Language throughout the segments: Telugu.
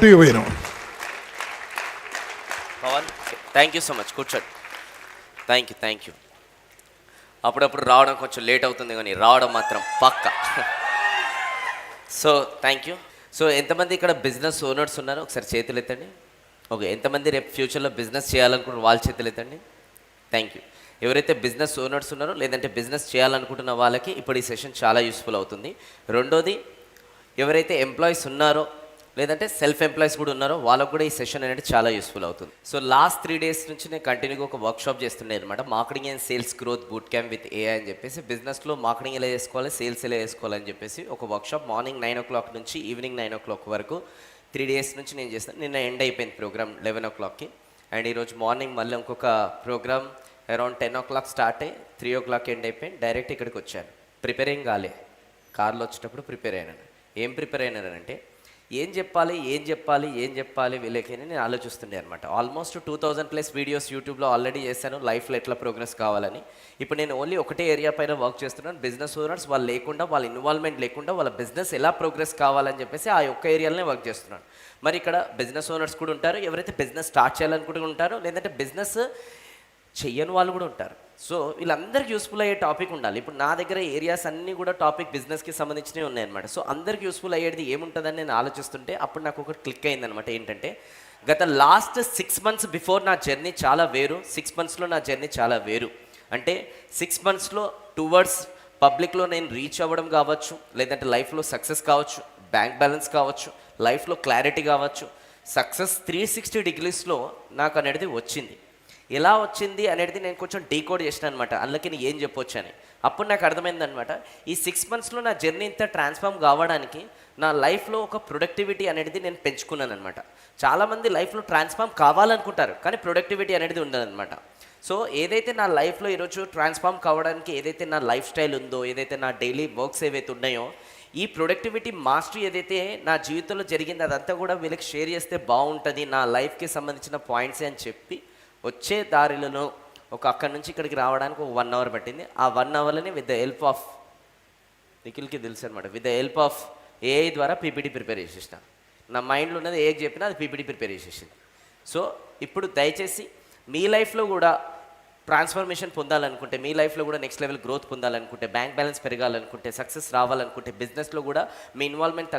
To you Venu. Pawan, thank you so much. కూర్చోండి. Thank you. అప్పుడప్పుడు రావడం కొంచెం లేట్ అవుతుంది, కానీ రావడం మాత్రం పక్క. So thank you. సో ఎంతమంది ఇక్కడ బిజినెస్ ఓనర్స్ ఉన్నారో ఒకసారి చేతులు ఎత్తండి. ఓకే, ఎంతమంది రేపు ఫ్యూచర్లో బిజినెస్ చేయాలనుకుంటున్న వాళ్ళ చేతులు ఎత్తండి. Thank you. ఎవరైతే బిజినెస్ ఓనర్స్ ఉన్నారో లేదంటే బిజినెస్ చేయాలనుకుంటున్న వాళ్ళకి ఇప్పుడు ఈ సెషన్ చాలా యూస్ఫుల్ అవుతుంది. రెండోది, ఎవరైతే ఎంప్లాయీస్ ఉన్నారో లేదంటే సెల్ఫ్ ఎంప్లాయీస్ కూడా ఉన్నారో వాళ్ళకు కూడా ఈ సెషన్ అనేది చాలా యూస్ఫుల్ అవుతుంది. సో లాస్ట్ 3 days నుంచి నేను కంటిన్యూగా ఒక వర్క్షాప్ చేస్తుండే అనమాట. Marketing and sales growth boot camp with AI అని చెప్పేసి, బిజినెస్లో మార్కెటింగ్ ఎలా చేసుకోవాలి, సేల్స్ ఎలా చేసుకోవాలని చెప్పేసి ఒక వర్క్షాప్ మార్నింగ్ 9 o'clock నుంచి ఈవినింగ్ 9 o'clock వరకు 3 days నుంచి నేను చేస్తాను. నిన్న ఎండ్ అయిపోయింది ప్రోగ్రామ్ 11 o'clockకి. అండ్ ఈరోజు మార్నింగ్ మళ్ళీ ఇంకొక ప్రోగ్రామ్ అరౌండ్ 10 o'clock స్టార్ట్ అయ్యి 3 o'clock ఎండ్ అయిపోయింది. డైరెక్ట్ ఇక్కడికి వచ్చాను. ప్రిపేర్ ఏం కాలే, కార్లో వచ్చేటప్పుడు ప్రిపేర్ అయినాను. ఏం ప్రిపేర్ అయినానంటే ఏం చెప్పాలి వీళ్ళకి నేను ఆలోచిస్తుండే అనమాట. ఆల్మోస్ట్ 2000+ వీడియోస్ యూట్యూబ్లో ఆల్రెడీ చేశాను, లైఫ్లో ఎట్లా ప్రోగ్రెస్ కావాలని. ఇప్పుడు నేను ఓన్లీ ఒకటే ఏరియా పైన వర్క్ చేస్తున్నాను. బిజినెస్ ఓనర్స్ వాళ్ళు లేకుండా, వాళ్ళ ఇన్వాల్వ్మెంట్ లేకుండా వాళ్ళ బిజినెస్ ఎలా ప్రోగ్రెస్ కావాలని చెప్పేసి ఆ ఒక్క ఏరియాలోనే వర్క్ చేస్తున్నాను. మరి ఇక్కడ బిజినెస్ ఓనర్స్ కూడా ఉంటారు, ఎవరైతే బిజినెస్ స్టార్ట్ చేయాలనుకుంటూ ఉంటారో లేదంటే బిజినెస్ చెయ్యని వాళ్ళు కూడా ఉంటారు. సో వీళ్ళందరికీ యూస్ఫుల్ అయ్యే టాపిక్ ఉండాలి. ఇప్పుడు నా దగ్గర ఏరియాస్ అన్నీ కూడా టాపిక్ బిజినెస్కి సంబంధించినవి ఉన్నాయన్నమాట. సో అందరికీ యూస్ఫుల్ అయ్యేది ఏముంటుందని నేను ఆలోచిస్తుంటే అప్పుడు నాకు ఒకటి క్లిక్ అయిందనమాట. ఏంటంటే గత లాస్ట్ 6 months బిఫోర్ నా జర్నీ చాలా వేరు, 6 monthsలో నా జర్నీ చాలా వేరు. అంటే 6 monthsలో టువర్డ్స్ పబ్లిక్లో నేను రీచ్ అవ్వడం కావచ్చు, లేదంటే లైఫ్లో సక్సెస్ కావచ్చు, బ్యాంక్ బ్యాలెన్స్ కావచ్చు, లైఫ్లో క్లారిటీ కావచ్చు, సక్సెస్ 360 degreesలో నాకు అనేది వచ్చింది. ఎలా వచ్చింది అనేది నేను కొంచెం డీకోడ్ చేసిన అనమాట. అందులోకి నేను ఏం చెప్పొచ్చు అని అప్పుడు నాకు అర్థమైందనమాట. ఈ 6 monthsలో నా జర్నీ ఇంత ట్రాన్స్ఫార్మ్ కావడానికి నా లైఫ్లో ఒక ప్రొడక్టివిటీ అనేది నేను పెంచుకున్నాను అనమాట. చాలామంది లైఫ్లో ట్రాన్స్ఫార్మ్ కావాలనుకుంటారు, కానీ ప్రొడక్టివిటీ అనేది ఉండదన్నమాట. సో ఏదైతే నా లైఫ్లో ఈరోజు ట్రాన్స్ఫార్మ్ కావడానికి ఏదైతే నా లైఫ్ స్టైల్ ఉందో, ఏదైతే నా డైలీ వర్క్స్ ఏవైతే ఉన్నాయో, ఈ ప్రొడక్టివిటీ మాస్టరీ ఏదైతే నా జీవితంలో జరిగింది అదంతా కూడా వీళ్ళకి షేర్ చేస్తే బాగుంటుంది, నా లైఫ్కి సంబంధించిన పాయింట్సే అని చెప్పి వచ్చే దారిలో అక్కడి నుంచి ఇక్కడికి రావడానికి ఒక 1 hour పట్టింది. ఆ 1 hourలోనే విత్ ద హెల్ప్ ఆఫ్ నిఖిల్కి తెలుసు అనమాట, with the help of AI ద్వారా పీపీటీ ప్రిపేర్ చేసేసిన. నా మైండ్లో ఉన్నది ఏఐకి చెప్పినా అది పీపీటీ ప్రిపేర్ చేసేసింది. సో ఇప్పుడు దయచేసి మీ లైఫ్లో కూడా ట్రాన్స్ఫర్మేషన్ పొందాలనుకుంటే, మీ లైఫ్లో కూడా నెక్స్ట్ లెవెల్ గ్రోత్ పొందాలనుకుంటే, బ్యాంక్ బ్యాలెన్స్ పెరగాలనుకుంటే, సక్సెస్ రావాలనుకుంటే, బిజినెస్లో కూడా మీ ఇన్వాల్వ్మెంట్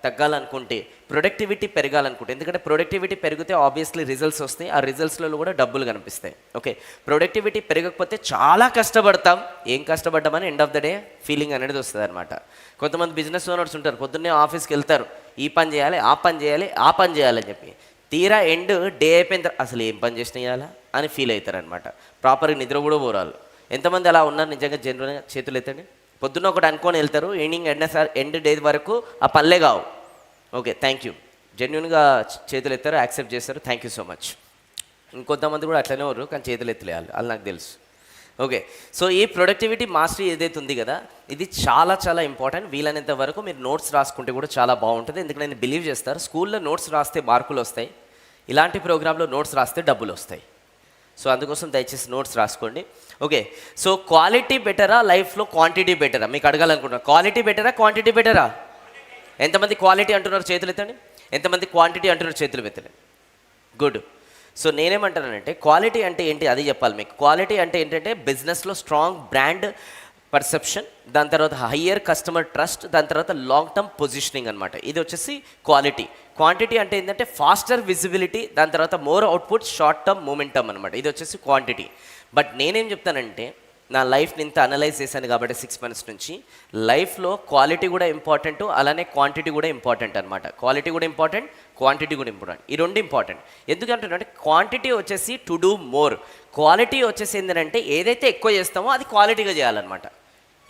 తగ్గాలనుకుంటే, ప్రొడక్టివిటీ పెరగాలనుకుంటే, ఎందుకంటే ప్రొడక్టివిటీ పెరిగితే ఆబ్వియస్లీ రిజల్ట్స్ వస్తాయి, ఆ రిజల్ట్స్లో కూడా డబ్బులు కనిపిస్తాయి. ఓకే, ప్రొడక్టివిటీ పెరగకపోతే చాలా కష్టపడతాం, ఏం కష్టపడ్డామని end of the day feeling అనేది వస్తుంది అనమాట. కొంతమంది బిజినెస్ ఓనర్స్ ఉంటారు, పొద్దున్నే ఆఫీస్కి వెళ్తారు, ఈ పని చేయాలి, ఆ పని చేయాలని చెప్పి, తీరా ఎండ్ డే అయిపోయిన తర్వాత అసలు ఏం పని చేసినాయాలా అని ఫీల్ అవుతారనమాట. ప్రాపర్గా నిద్ర కూడా పోరాలు. ఎంతమంది అలా ఉన్నారు నిజంగా జనరల్గా చేతులు ఎత్తండి. పొద్దున్న ఒకటి అనుకొని వెళ్తారు, ఈవినింగ్ ఎండ్ డే వరకు ఆ పనులే కావు. Okay, thank you. జెన్యున్గా చేతులు ఎత్తారు, యాక్సెప్ట్ చేస్తారు, థ్యాంక్ యూ సో మచ్. ఇంకొంతమంది కూడా అట్లనే ఉన్నారు, కానీ చేతులు ఎత్తలేయాలి, అది నాకు తెలుసు. ఓకే, సో ఈ ప్రొడక్టివిటీ మాస్టరీ ఏదైతే ఉంది కదా, ఇది చాలా చాలా ఇంపార్టెంట్. వీలైనంత వరకు మీరు నోట్స్ రాసుకుంటే కూడా చాలా బాగుంటుంది. ఎందుకంటే నేను బిలీవ్ చేస్తారు, స్కూల్లో నోట్స్ రాస్తే మార్కులు వస్తాయి, ఇలాంటి ప్రోగ్రాంలో నోట్స్ రాస్తే డబ్బులు వస్తాయి. సో అందుకోసం దయచేసి నోట్స్ రాసుకోండి. ఓకే, సో క్వాలిటీ బెటరా లైఫ్లో క్వాంటిటీ బెటరా మీకు అడగాలనుకుంటున్నా. క్వాలిటీ బెటరా క్వాంటిటీ బెటరా? ఎంతమంది క్వాలిటీ అంటున్నారు చేతులు ఎత్తండి, ఎంతమంది క్వాంటిటీ అంటున్నారు చేతులు ఎత్తండి. గుడ్. సో నేనేమంటానంటే క్వాలిటీ అంటే ఏంటి అది చెప్పాలి మీకు. క్వాలిటీ అంటే ఏంటంటే బిజినెస్లో స్ట్రాంగ్ బ్రాండ్ పర్సెప్షన్, దాని తర్వాత హయ్యర్ కస్టమర్ ట్రస్ట్, దాని తర్వాత లాంగ్ టర్మ్ పొజిషనింగ్ అనమాట. ఇది వచ్చేసి క్వాలిటీ. క్వాంటిటీ అంటే ఏంటంటే ఫాస్టర్ విజిబిలిటీ, దాని తర్వాత more output, short term momentum అనమాట. ఇది వచ్చేసి క్వాంటిటీ. బట్ నేనేం చెప్తానంటే నా లైఫ్ని ఇంత అనలైజ్ చేశాను కాబట్టి 6 months నుంచి లైఫ్లో క్వాలిటీ కూడా ఇంపార్టెంట్, అలానే క్వాంటిటీ కూడా ఇంపార్టెంట్ అనమాట. క్వాలిటీ కూడా ఇంపార్టెంట్, క్వాంటిటీ కూడా ఇంపార్టెంట్. ఈ రెండు ఇంపార్టెంట్. ఎందుకంటే క్వాంటిటీ వచ్చేసి టు డూ మోర్, క్వాలిటీ వచ్చేసి ఏంటంటే ఏదైతే ఎక్కువ చేస్తామో అది క్వాలిటీగా చేయాలన్నమాట.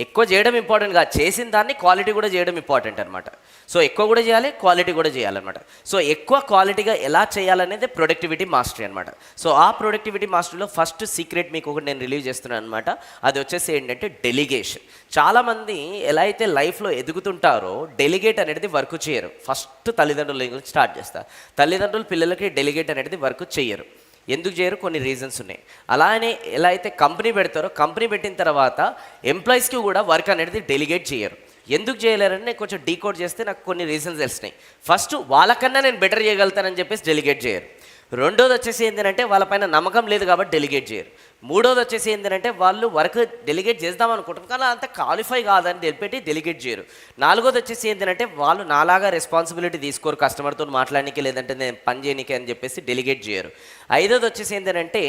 ఎక్కువ చేయడం ఇంపార్టెంట్ కాదు, చేసిన దాన్ని క్వాలిటీ కూడా చేయడం ఇంపార్టెంట్ అనమాట. సో ఎక్కువ కూడా చేయాలి, క్వాలిటీ కూడా చేయాలన్నమాట. సో ఎక్కువ క్వాలిటీగా ఎలా చేయాలనేది ప్రొడక్టివిటీ మాస్టరీ అనమాట. సో ఆ ప్రొడక్టివిటీ మాస్టరీలో ఫస్ట్ సీక్రెట్ మీకు ఒకటి నేను రిలీవ్ చేస్తున్నాను అనమాట. అది వచ్చేసి ఏంటంటే డెలిగేషన్. చాలామంది ఎలా అయితే లైఫ్లో ఎదుగుతుంటారో డెలిగేట్ అనేది వర్క్ చేయరు. ఫస్ట్ తల్లిదండ్రుల గురించి స్టార్ట్ చేస్తారు. తల్లిదండ్రులు పిల్లలకి డెలిగేట్ అనేది వర్క్ చేయరు. ఎందుకు చేయరు? కొన్ని రీజన్స్ ఉన్నాయి. అలానే ఎలా అయితే కంపెనీ పెడతారో కంపెనీ పెట్టిన తర్వాత ఎంప్లాయీస్కి కూడా వర్క్ అనేది డెలిగేట్ చేయరు. ఎందుకు చేయలేరని నేను కొంచెం డీకోడ్ చేస్తే నాకు కొన్ని రీజన్స్ తెలిసినాయి. ఫస్ట్, వాళ్ళకన్నా నేను బెటర్ చేయగలుగుతానని చెప్పేసి డెలిగేట్ చేయరు. రెండోది వచ్చేసి ఏంటంటే వాళ్ళపైన నమ్మకం లేదు కాబట్టి డెలిగేట్ చేయరు. మూడోది వచ్చేసి ఏంటంటే వాళ్ళు వర్క్ డెలిగేట్ చేద్దాం అనుకుంటారు కానీ అంత క్వాలిఫై కాదని తెలిపెట్టి డెలిగేట్ చేయరు. నాలుగోది వచ్చేసి ఏంటంటే వాళ్ళు నాలాగా రెస్పాన్సిబిలిటీ తీసుకోరు కస్టమర్తో మాట్లాడడానికి, లేదంటే నేను పని చేయడానికి అని చెప్పేసి డెలిగేట్ చేయరు. ఐదోది వచ్చేసి ఏంటంటే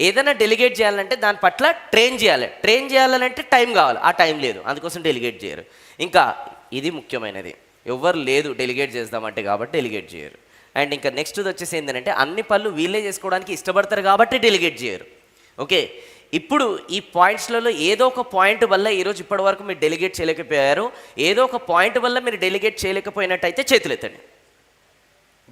ఏదైనా డెలిగేట్ చేయాలంటే దాని పట్ల ట్రైన్ చేయాలి. ట్రైన్ చేయాలంటే టైం కావాలి, ఆ టైం లేదు, అందుకోసం డెలిగేట్ చేయరు. ఇంకా ఇది ముఖ్యమైనది, ఎవరు లేదు డెలిగేట్ చేద్దామంటే కాబట్టి డెలిగేట్ చేయరు. అండ్ ఇంకా నెక్స్ట్ వచ్చేసి ఏంటంటే అన్ని పనులు వీళ్ళే చేసుకోవడానికి ఇష్టపడతారు కాబట్టి డెలిగేట్ చేయరు. ఓకే, ఇప్పుడు ఈ పాయింట్స్లలో ఏదో ఒక పాయింట్ వల్ల ఈరోజు ఇప్పటి వరకు మీరు డెలిగేట్ చేయలేకపోయారు, ఏదో ఒక పాయింట్ వల్ల మీరు డెలిగేట్ చేయలేకపోయినట్టయితే చేతులెత్తండి.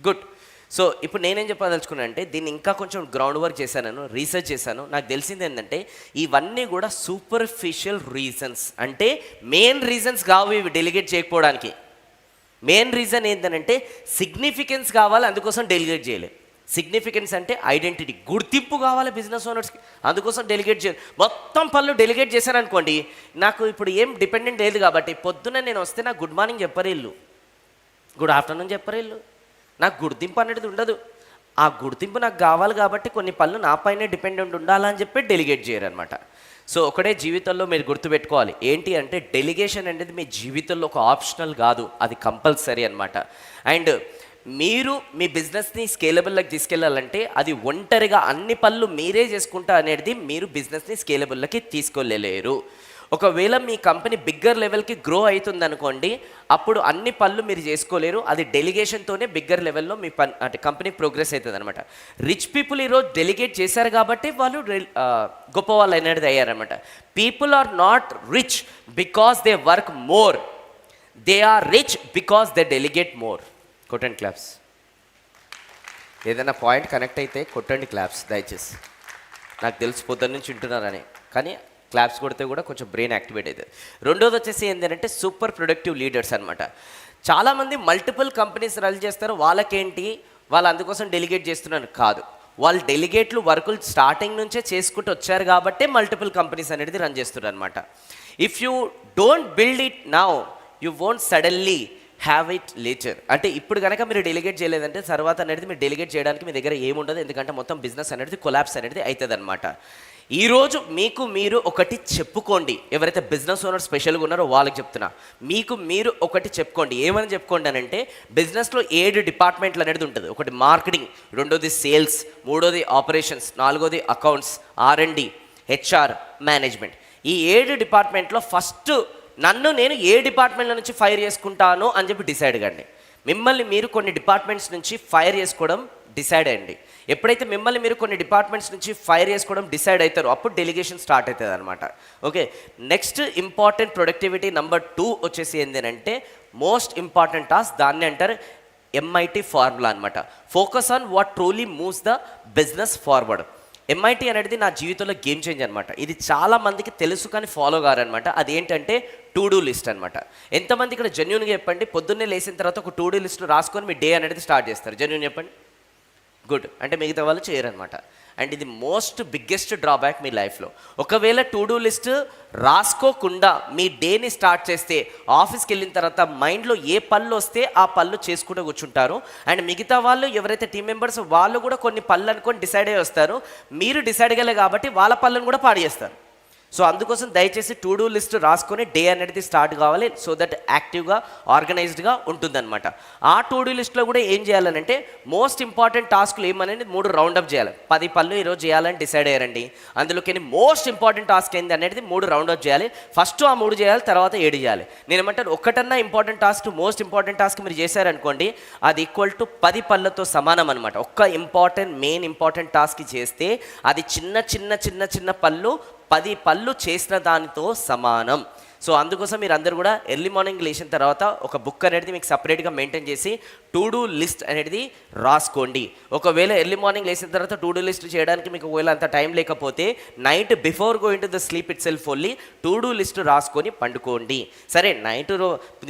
గుడ్. సో ఇప్పుడు నేనేం చెప్పదలుచుకున్నా అంటే దీన్ని ఇంకా కొంచెం గ్రౌండ్ వర్క్ చేశాను, రీసెర్చ్ చేశాను. నాకు తెలిసింది ఏంటంటే ఇవన్నీ కూడా సూపర్ఫిషియల్ రీజన్స్, అంటే మెయిన్ రీజన్స్ కావు ఇవి డెలిగేట్ చేయకపోవడానికి. మెయిన్ రీజన్ ఏంటంటే సిగ్నిఫికెన్స్ కావాలి, అందుకోసం డెలిగేట్ చేయలేదు. సిగ్నిఫికెన్స్ అంటే ఐడెంటిటీ, గుర్తింపు కావాలి బిజినెస్ ఓనర్స్కి, అందుకోసం డెలిగేట్ చేయలేదు. మొత్తం పనులు డెలిగేట్ చేశాను అనుకోండి, నాకు ఇప్పుడు ఏం డిపెండెంట్ లేదు కాబట్టి పొద్దున్న నేను వస్తే నాకు గుడ్ మార్నింగ్ చెప్పరు ఇల్లు, గుడ్ ఆఫ్టర్నూన్ చెప్పరు ఇల్లు, నాకు గుర్తింపు అనేది ఉండదు. ఆ గుర్తింపు నాకు కావాలి కాబట్టి కొన్ని పనులు నా పైనే డిపెండెంట్ ఉండాలని చెప్పి డెలిగేట్ చేయరు అనమాట. సో ఒకటే జీవితంలో మీరు గుర్తుపెట్టుకోవాలి ఏంటి అంటే డెలిగేషన్ అనేది మీ జీవితంలో ఒక ఆప్షనల్ కాదు, అది కంపల్సరీ అనమాట. అండ్ మీరు మీ బిజినెస్ని స్కేలబుల్లోకి తీసుకెళ్ళాలంటే అది ఒంటరిగా అన్ని పనులు మీరే చేసుకుంటా అనేది మీరు బిజినెస్ని స్కేలబుల్లోకి తీసుకెళ్ళలేరు. ఒకవేళ మీ కంపెనీ బిగ్గర్ లెవెల్కి గ్రో అవుతుంది అనుకోండి, అప్పుడు అన్ని పనులు మీరు చేసుకోలేరు, అది డెలిగేషన్తోనే బిగ్గర్ లెవెల్లో మీ పని అంటే కంపెనీ ప్రోగ్రెస్ అవుతుంది అనమాట. రిచ్ పీపుల్ ఈరోజు డెలిగేట్ చేశారు కాబట్టి వాళ్ళు గొప్ప వాళ్ళు అనేది అయ్యారనమాట. People are not rich because they work more, they are rich because they delegate more. కొట్టండి క్లాప్స్. ఏదైనా పాయింట్ కనెక్ట్ అయితే కొట్టండి క్లాప్స్ దయచేసి. నాకు తెలిసి పొద్దున్న నుంచి వింటున్నారని, కానీ క్లాప్స్ కొడితే కూడా కొంచెం బ్రెయిన్ యాక్టివేట్ అవుతుంది. రెండోది వచ్చేసి ఏంటంటే సూపర్ ప్రొడక్టివ్ లీడర్స్ అనమాట. చాలామంది మల్టిపుల్ కంపెనీస్ రన్ చేస్తారు, వాళ్ళకేంటి వాళ్ళు అందుకోసం డెలిగేట్ చేస్తున్నారు కాదు, వాళ్ళు డెలిగేట్లు వర్కులు స్టార్టింగ్ నుంచే చేసుకుంటూ వచ్చారు కాబట్టి మల్టిపుల్ కంపెనీస్ అనేది రన్ చేస్తున్నారు అనమాట. If you don't build it now you won't suddenly have it later. అంటే ఇప్పుడు కనుక మీరు డెలిగేట్ చేయలేదంటే తర్వాత అనేది మీరు డెలిగేట్ చేయడానికి మీ దగ్గర ఏముండదు, ఎందుకంటే మొత్తం బిజినెస్ అనేది కొలాప్స్ అనేది అవుతుంది అనమాట. ఈరోజు మీకు మీరు ఒకటి చెప్పుకోండి, ఎవరైతే బిజినెస్ ఓనర్ స్పెషల్గా ఉన్నారో వాళ్ళకి చెప్తున్నా, మీకు మీరు ఒకటి చెప్పుకోండి. ఏమని చెప్పుకోండి అని అంటే బిజినెస్లో 7 డిపార్ట్మెంట్లు అనేది ఉంటుంది. ఒకటి మార్కెటింగ్, రెండోది సేల్స్, మూడోది ఆపరేషన్స్, నాలుగోది అకౌంట్స్, R&D, HR, మేనేజ్మెంట్. ఈ 7 డిపార్ట్మెంట్లో ఫస్ట్ నన్ను నేను ఏ డిపార్ట్మెంట్లో నుంచి ఫైర్ చేసుకుంటాను అని చెప్పి డిసైడ్ కండి. మిమ్మల్ని మీరు కొన్ని డిపార్ట్మెంట్స్ నుంచి ఫైర్ చేసుకోవడం డిసైడ్ అయ్యండి. ఎప్పుడైతే మిమ్మల్ని మీరు కొన్ని డిపార్ట్మెంట్స్ నుంచి ఫైర్ చేసుకోవడం డిసైడ్ అవుతారో అప్పుడు డెలిగేషన్ స్టార్ట్ అవుతుంది అనమాట. Okay, next important productivity number 2 వచ్చేసి ఏంటంటే మోస్ట్ ఇంపార్టెంట్ టాస్క్, దాన్ని అంటారు MIT ఫార్ములా అనమాట. Focus on what truly moves the business forward. MIT అనేది నా జీవితంలో గేమ్ చేంజ్ అనమాట. ఇది చాలా మందికి తెలుసు కానీ ఫాలో కారనమాట. అదేంటంటే టు డూ లిస్ట్ అనమాట. ఎంతమంది ఇక్కడ జెన్యూన్గా చెప్పండి, పొద్దున్నే లేచిన తర్వాత ఒక టు డూ లిస్ట్ రాసుకొని మీ డే అనేది స్టార్ట్ చేస్తారు? జెన్యూన్ చెప్పండి. గుడ్. అంటే మిగతా వాళ్ళు చేయరనమాట. అండ్ ఇది మోస్ట్ బిగ్గెస్ట్ డ్రాబ్యాక్ మీ లైఫ్లో. ఒకవేళ టు డూ లిస్ట్ రాసుకోకుండా మీ డేని స్టార్ట్ చేస్తే ఆఫీస్కి వెళ్ళిన తర్వాత మైండ్లో ఏ పళ్ళు వస్తే ఆ పళ్ళు చేసుకుంటూ కూర్చుంటారు. అండ్ మిగతా వాళ్ళు ఎవరైతే టీం మెంబర్స్ వాళ్ళు కూడా కొన్ని పళ్ళు అనుకొని డిసైడ్ అయ్యి వస్తారు. మీరు డిసైడ్ అయ్యలే కాబట్టి వాళ్ళ పళ్ళను కూడా పాడు చేస్తారు. సో అందుకోసం దయచేసి టు డూ లిస్ట్ రాసుకొని డే అనేది స్టార్ట్ కావాలి, సో దట్ యాక్టివ్గా ఆర్గనైజ్డ్గా ఉంటుందన్నమాట. ఆ టు డూ లిస్ట్లో కూడా ఏం చేయాలనంటే మోస్ట్ ఇంపార్టెంట్ టాస్క్లు ఏమనేది 3 రౌండప్ చేయాలి. 10 పనులు ఈరోజు చేయాలని డిసైడ్ అయ్యారండి, అందులోకి మోస్ట్ ఇంపార్టెంట్ టాస్క్ ఏంది అనేది 3 రౌండప్ చేయాలి. ఫస్ట్ ఆ 3 చేయాలి, తర్వాత 7 చేయాలి. నేను ఏమంటాను, ఒకటన్నా important task most important task మీరు చేశారనుకోండి, అది ఈక్వల్ టు 10 పనులతో సమానం అనమాట. ఒక్క మెయిన్ ఇంపార్టెంట్ టాస్క్ చేస్తే అది చిన్న చిన్న చిన్న చిన్న పనులు 10 పళ్ళు చేసిన దానితో సమానం. సో అందుకోసం మీరు అందరూ కూడా ఎర్లీ మార్నింగ్ లేచిన తర్వాత ఒక బుక్ అనేది మీకు సపరేట్గా మెయింటైన్ చేసి టు డూ లిస్ట్ అనేది రాసుకోండి. ఒకవేళ ఎర్లీ మార్నింగ్ లేచిన తర్వాత టు డూ లిస్ట్ చేయడానికి మీకు ఒకవేళ అంత టైం లేకపోతే night before going to the sleep it self only to do list రాసుకొని పండుకోండి. సరే, నైట్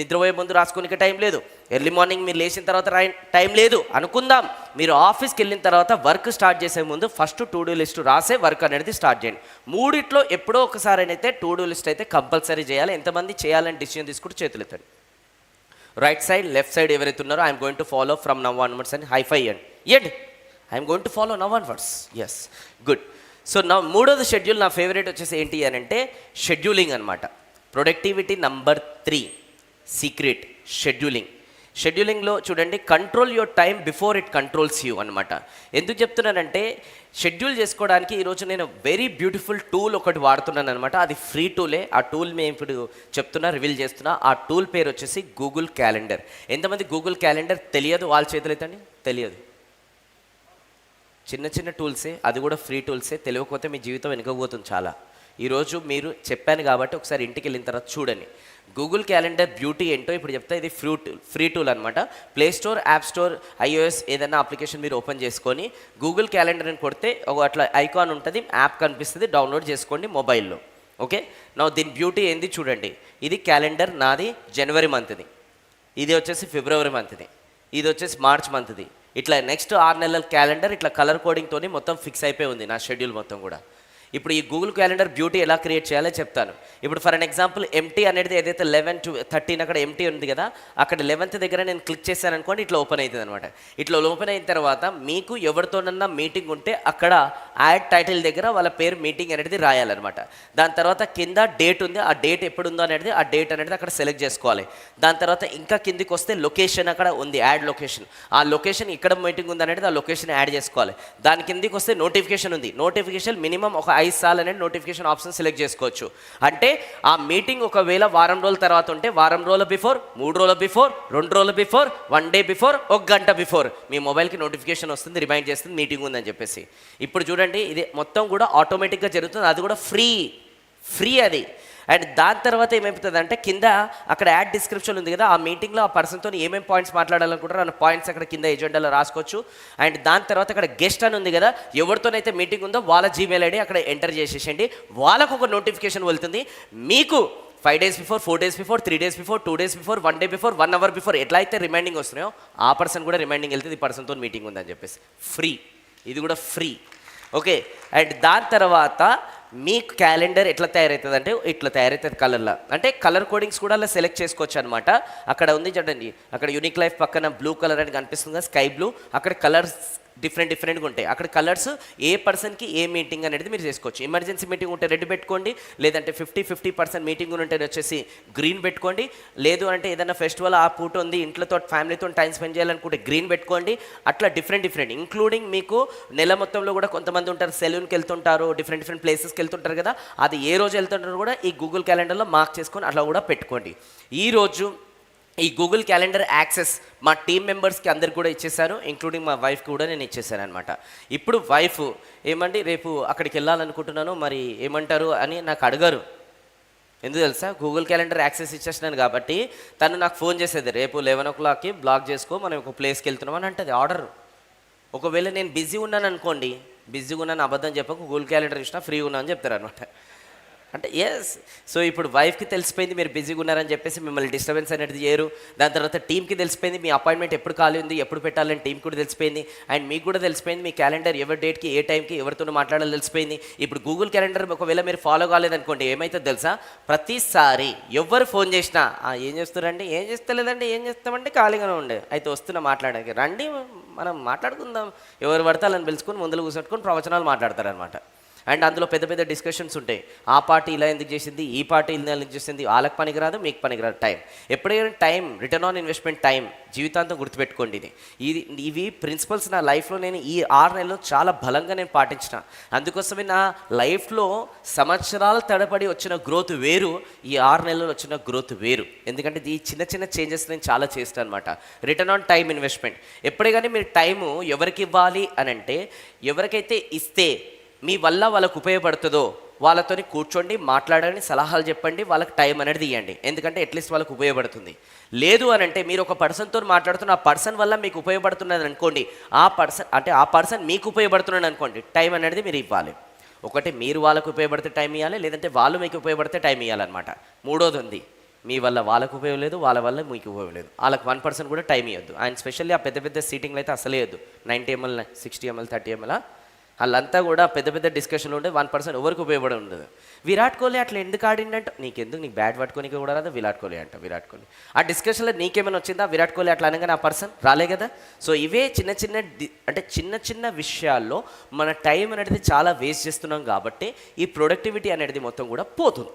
నిద్రపోయే ముందు రాసుకోనికి టైం లేదు, ఎర్లీ మార్నింగ్ మీరు లేచిన తర్వాత టైం లేదు అనుకుందాం, మీరు ఆఫీస్కి వెళ్ళిన తర్వాత వర్క్ స్టార్ట్ చేసే ముందు ఫస్ట్ టు డూ లిస్ట్ రాసే వర్క్ అనేది స్టార్ట్ చేయండి. మూడిట్లో ఎప్పుడో ఒకసారి అయితే టు డూ లిస్ట్ అయితే కంపల్సరీ చేయాలి. ఎంతమంది చేయాలని డిసిషన్ తీసుకుంటూ చేతులు ఎత్తండి. రైట్ సైడ్ లెఫ్ట్ సైడ్ ఎవరైతే ఉన్నారో I'm going to follow from now onwards అని హైఫై ఇవ్వండి. I'm going to follow now onwards. Yes, good. So నా మూడోది షెడ్యూల్, నా ఫేవరెట్ వచ్చేసి ఏంటి అని అంటే షెడ్యూలింగ్ అనమాట. Productivity number 3 secret scheduling. షెడ్యూలింగ్లో చూడండి, control your time before it controls you అనమాట. ఎందుకు చెప్తున్నానంటే షెడ్యూల్ చేసుకోవడానికి ఈరోజు నేను వెరీ బ్యూటిఫుల్ టూల్ ఒకటి వాడుతున్నాను అనమాట. అది ఫ్రీ టూలే. ఆ టూల్ మేము ఇప్పుడు చెప్తున్నా, రివీల్ చేస్తున్నా. ఆ టూల్ పేరు వచ్చేసి గూగుల్ క్యాలెండర్. ఎంతమంది గూగుల్ క్యాలెండర్ తెలియదు? వాళ్ళ చేతులు ఎత్తండి. తెలియదు. చిన్న చిన్న టూల్సే, అది కూడా ఫ్రీ టూల్సే. తెలియకపోతే మీ జీవితం వెనుకపోతుంది చాలా. ఈరోజు మీరు చెప్పాను కాబట్టి ఒకసారి ఇంటికి వెళ్ళిన తర్వాత చూడండి. గూగుల్ క్యాలెండర్ బ్యూటీ ఏంటో ఇప్పుడు చెప్తా. ఇది ఫ్రీ టూల్ అనమాట. Play store, app store, iOS ఏదైనా అప్లికేషన్ మీరు ఓపెన్ చేసుకొని గూగుల్ క్యాలెండర్ అని కొడితే ఒక అట్లా ఐకాన్ ఉంటుంది, యాప్ కనిపిస్తుంది, డౌన్లోడ్ చేసుకోండి మొబైల్లో. ఓకే, నా దీని బ్యూటీ ఏంది చూడండి. ఇది క్యాలెండర్ నాది జనవరి మంత్ది, ఇది వచ్చేసి ఫిబ్రవరి మంత్ది, ఇది వచ్చేసి మార్చ్ మంత్ది. ఇట్లా నెక్స్ట్ 6 నెలల క్యాలెండర్ ఇట్లా కలర్ కోడింగ్తో మొత్తం ఫిక్స్ అయిపోయి ఉంది నా షెడ్యూల్ మొత్తం కూడా. ఇప్పుడు ఈ గూగుల్ క్యాలెండర్ బ్యూటీ ఎలా క్రియేట్ చేయాలో చెప్తాను. ఇప్పుడు ఫర్ అన్ ఎగ్జాంపుల్ ఎంటీ అనేది ఏదైతే 11 to 13 అక్కడ ఎంటీ ఉంది కదా, అక్కడ 11th దగ్గర నేను క్లిక్ చేశాను అనుకోండి, ఇట్లా ఓపెన్ అవుతుంది అనమాట. ఇట్లా ఓపెన్ అయిన తర్వాత మీకు ఎవరితోనన్నా మీటింగ్ ఉంటే అక్కడ యాడ్ టైటిల్ దగ్గర వాళ్ళ పేరు మీటింగ్ అనేది రాయాలన్నమాట. దాని తర్వాత కింద డేట్ ఉంది, ఆ డేట్ ఎప్పుడు ఉందో అనేది ఆ డేట్ అనేది అక్కడ సెలెక్ట్ చేసుకోవాలి. దాని తర్వాత ఇంకా కిందికి వస్తే లొకేషన్ అక్కడ ఉంది, యాడ్ లొకేషన్. ఆ లొకేషన్ ఇక్కడ మీటింగ్ ఉంది అనేది ఆ లొకేషన్ యాడ్ చేసుకోవాలి. దాని కిందికి వస్తే నోటిఫికేషన్ ఉంది, నోటిఫికేషన్ మినిమం ఒక 5 సార్లు అనేది నోటిఫికేషన్ ఆప్షన్ సెలెక్ట్ చేసుకోవచ్చు. అంటే ఆ మీటింగ్ ఒకవేళ వారం రోజుల తర్వాత ఉంటే వారం రోజుల బిఫోర్, 3 రోజుల బిఫోర్, 2 రోజుల బిఫోర్, 1 డే బిఫోర్, 1 గంట బిఫోర్ మీ మొబైల్కి నోటిఫికేషన్ వస్తుంది, రిమైండ్ చేస్తుంది మీటింగ్ ఉందని చెప్పేసి. ఇప్పుడు చూడండి, ఇది మొత్తం కూడా ఆటోమేటిక్గా జరుగుతుంది. అది కూడా ఫ్రీ అది. అండ్ దాని తర్వాత ఏమైపోతుంది అంటే కింద అక్కడ యాడ్ డిస్క్రిప్షన్ ఉంది కదా, ఆ మీటింగ్లో ఆ పర్సన్తో ఏమేమి పాయింట్స్ మాట్లాడాలనుకుంటారో ఆ పాయింట్స్ అక్కడ కింద ఎజెండాలో రాసుకోవచ్చు. అండ్ దాని తర్వాత అక్కడ గెస్ట్ అని ఉంది కదా, ఎవరితోనైతే మీటింగ్ ఉందో వాళ్ళ జీమెయిల్ ఐడి అక్కడ ఎంటర్ చేసేసేయండి. వాళ్ళకు ఒక నోటిఫికేషన్ వెళ్తుంది. మీకు 5 days before, 4 days before, 3 days before, 2 days before, 1 day before, 1 hour before ఎట్లా అయితే రిమైండింగ్ వస్తున్నాయో ఆ పర్సన్ కూడా రిమైండింగ్ వెళ్తుంది, ఈ పర్సన్తో మీటింగ్ ఉందని చెప్పేసి. ఫ్రీ, ఇది కూడా ఫ్రీ. ఓకే, అండ్ దాని తర్వాత మీకు క్యాలెండర్ ఎట్లా తయారవుతుంది అంటే ఇట్లా తయారవుతుంది కలర్లో. అంటే కలర్ కోడింగ్స్ కూడా అలా సెలెక్ట్ చేసుకోవచ్చు అనమాట. అక్కడ ఉంది చూడండి, అక్కడ యూనిక్ లైఫ్ పక్కన బ్లూ కలర్ అని కనిపిస్తుంది కదా, స్కై బ్లూ. అక్కడ కలర్స్ డిఫరెంట్గా ఉంటాయి. అక్కడ కలర్స్ ఏ పర్సన్కి ఏ మీటింగ్ అనేది మీరు చేసుకోవచ్చు. ఎమర్జెన్సీ మీటింగ్ ఉంటే రెడ్ పెట్టుకోండి, లేదంటే 50% మీటింగ్ ఉంటే వచ్చేసి గ్రీన్ పెట్టుకోండి. లేదు అంటే ఏదైనా ఫెస్టివల్ ఆ పూట ఉంది, ఇంట్లోతో ఫ్యామిలీతో టైం స్పెండ్ చేయాలనుకుంటే గ్రీన్ పెట్టుకోండి. అట్లా డిఫరెంట్ ఇంక్లూడింగ్ మీకు నెల మొత్తంలో కూడా కొంతమంది ఉంటారు సెలూన్కి వెళ్తుంటారు, డిఫరెంట్ ప్లేసెస్కి వెళ్తుంటారు కదా, అది ఏ రోజు వెళ్తుంటారో కూడా ఈ గూగుల్ క్యాలెండర్లో మార్క్ చేసుకొని అట్లా కూడా పెట్టుకోండి. ఈరోజు ఈ గూగుల్ క్యాలెండర్ యాక్సెస్ మా టీమ్ మెంబర్స్కి అందరికి కూడా ఇచ్చేసాను, ఇంక్లూడింగ్ మా వైఫ్కి కూడా నేను ఇచ్చేసాను అనమాట. ఇప్పుడు వైఫ్ ఏమండి రేపు అక్కడికి వెళ్ళాలనుకుంటున్నాను మరి ఏమంటారు అని నాకు అడగారు. ఎందుకు తెలుసా? గూగుల్ క్యాలెండర్ యాక్సెస్ ఇచ్చేసినాను కాబట్టి తను నాకు ఫోన్ చేసేది, రేపు 11 o'clockకి బ్లాక్ చేసుకో, మనం ఒక ప్లేస్కి వెళ్తున్నాం అని అంటది ఆర్డర్. ఒకవేళ నేను బిజీ ఉన్నాను అనుకోండి, బిజీగా ఉన్నాను అబద్ధం చెప్పక గూగుల్ క్యాలెండర్ ఇచ్చినా ఫ్రీగా ఉన్నా అని చెప్తారు అనమాట. అంటే ఎస్, సో ఇప్పుడు వైఫ్కి తెలిసిపోయింది మీరు బిజీగా ఉన్నారని చెప్పేసి మిమ్మల్ని డిస్టర్బెన్స్ అనేది చేయరు. దాని తర్వాత టీంకి తెలిసిపోయింది మీ అపాయింట్మెంట్ ఎప్పుడు ఖాళీ ఉంది, ఎప్పుడు పెట్టాలని టీంకి కూడా తెలిసిపోయింది. అండ్ మీకు కూడా తెలిసిపోయింది మీ క్యాలెండర్ ఎవరి డేట్కి ఏ టైంకి ఎవరితో మాట్లాడాలో తెలిసిపోయింది. ఇప్పుడు గూగుల్ క్యాలెండర్ ఒకవేళ మీరు ఫాలో కాలేదనుకోండి ఏమైతుందో తెలుసా? ప్రతిసారి ఎవరు ఫోన్ చేసినా ఏం చేస్తారండి, ఏం చేస్తలేదండి, ఏం చేస్తామంటే ఖాళీగానే ఉండే, అయితే వస్తున్నా మాట్లాడడానికి రండి మనం మాట్లాడుకుందాం, ఎవరు పడతాలని పిలుచుకొని ముందులు కూర్చొట్టుకొని ప్రవచనాలు మాట్లాడతారనమాట. అండ్ అందులో పెద్ద డిస్కషన్స్ ఉంటాయి. ఆ పార్టీ ఇలా ఎందుకు చేసింది, ఈ పార్టీ ఇలా ఎందుకు చేసింది, వాళ్ళకి పనికిరాదు మీకు పనికిరాదు. టైం ఎప్పుడైనా time, return on investment time జీవితాంతం గుర్తుపెట్టుకోండి. ఇవి ప్రిన్సిపల్స్ నా లైఫ్లో నేను ఈ 6 నెలలు చాలా బలంగా నేను పాటించిన. అందుకోసమే నా లైఫ్లో సంవత్సరాల తడబడి వచ్చిన గ్రోత్ వేరు, ఈ 6 నెలలు వచ్చిన గ్రోత్ వేరు. ఎందుకంటే ఈ చిన్న చేంజెస్ నేను చాలా చేస్తాను అనమాట. రిటర్న్ ఆన్ టైం ఇన్వెస్ట్మెంట్ ఎప్పుడే కానీ మీరు టైము ఎవరికి ఇవ్వాలి అని అంటే, ఎవరికైతే ఇస్తే మీ వల్ల వాళ్ళకు ఉపయోగపడుతుందో వాళ్ళతో కూర్చోండి, మాట్లాడండి, సలహాలు చెప్పండి, వాళ్ళకి టైం అనేది ఇవ్వండి. ఎందుకంటే అట్లీస్ట్ వాళ్ళకు ఉపయోగపడుతుంది. లేదు అని అంటే మీరు ఒక పర్సన్తో మాట్లాడుతున్న ఆ పర్సన్ వల్ల మీకు ఉపయోగపడుతున్నది అనుకోండి, ఆ పర్సన్ మీకు ఉపయోగపడుతున్నాడు అనుకోండి, టైం అనేది మీరు ఇవ్వాలి. ఒకటి మీరు వాళ్ళకు ఉపయోగపడితే టైం ఇవ్వాలి, లేదంటే వాళ్ళు మీకు ఉపయోగపడితే టైం ఇవ్వాలన్నమాట. మూడోది ఉంది మీ వల్ల వాళ్ళకు ఉపయోగం లేదు, వాళ్ళ వల్ల మీకు ఉపయోగం లేదు. వాళ్ళకి 1% కూడా టైం ఇవ్వద్దు. అండ్ స్పెషల్లీ ఆ పెద్ద పెద్ద సీటింగ్లు అయితే అసలే ఇవ్వద్దు. 90 ml 60 ml 30 ml వాళ్ళంతా కూడా పెద్ద పెద్ద డిస్కషన్లు ఉంటే 1% ఎవరికి ఉపయోగపడి ఉండదు. విరాట్ కోహ్లీ అట్లా ఎందుకు ఆడిండంట, నీకు బ్యాట్ పట్టుకోనికి కూడా రాదు, విరాట్ కోహ్లీ విరాట్ కోహ్లీ ఆ డిస్కషన్లో నీకేమైనా వచ్చిందా? విరాట్ కోహ్లీ అట్లా అనగానే ఆ పర్సన్ రాలే కదా. సో ఇవే చిన్న చిన్న విషయాల్లో మన టైం అనేది చాలా వేస్ట్ చేస్తున్నాం కాబట్టి ఈ ప్రొడక్టివిటీ అనేది మొత్తం కూడా పోతుంది.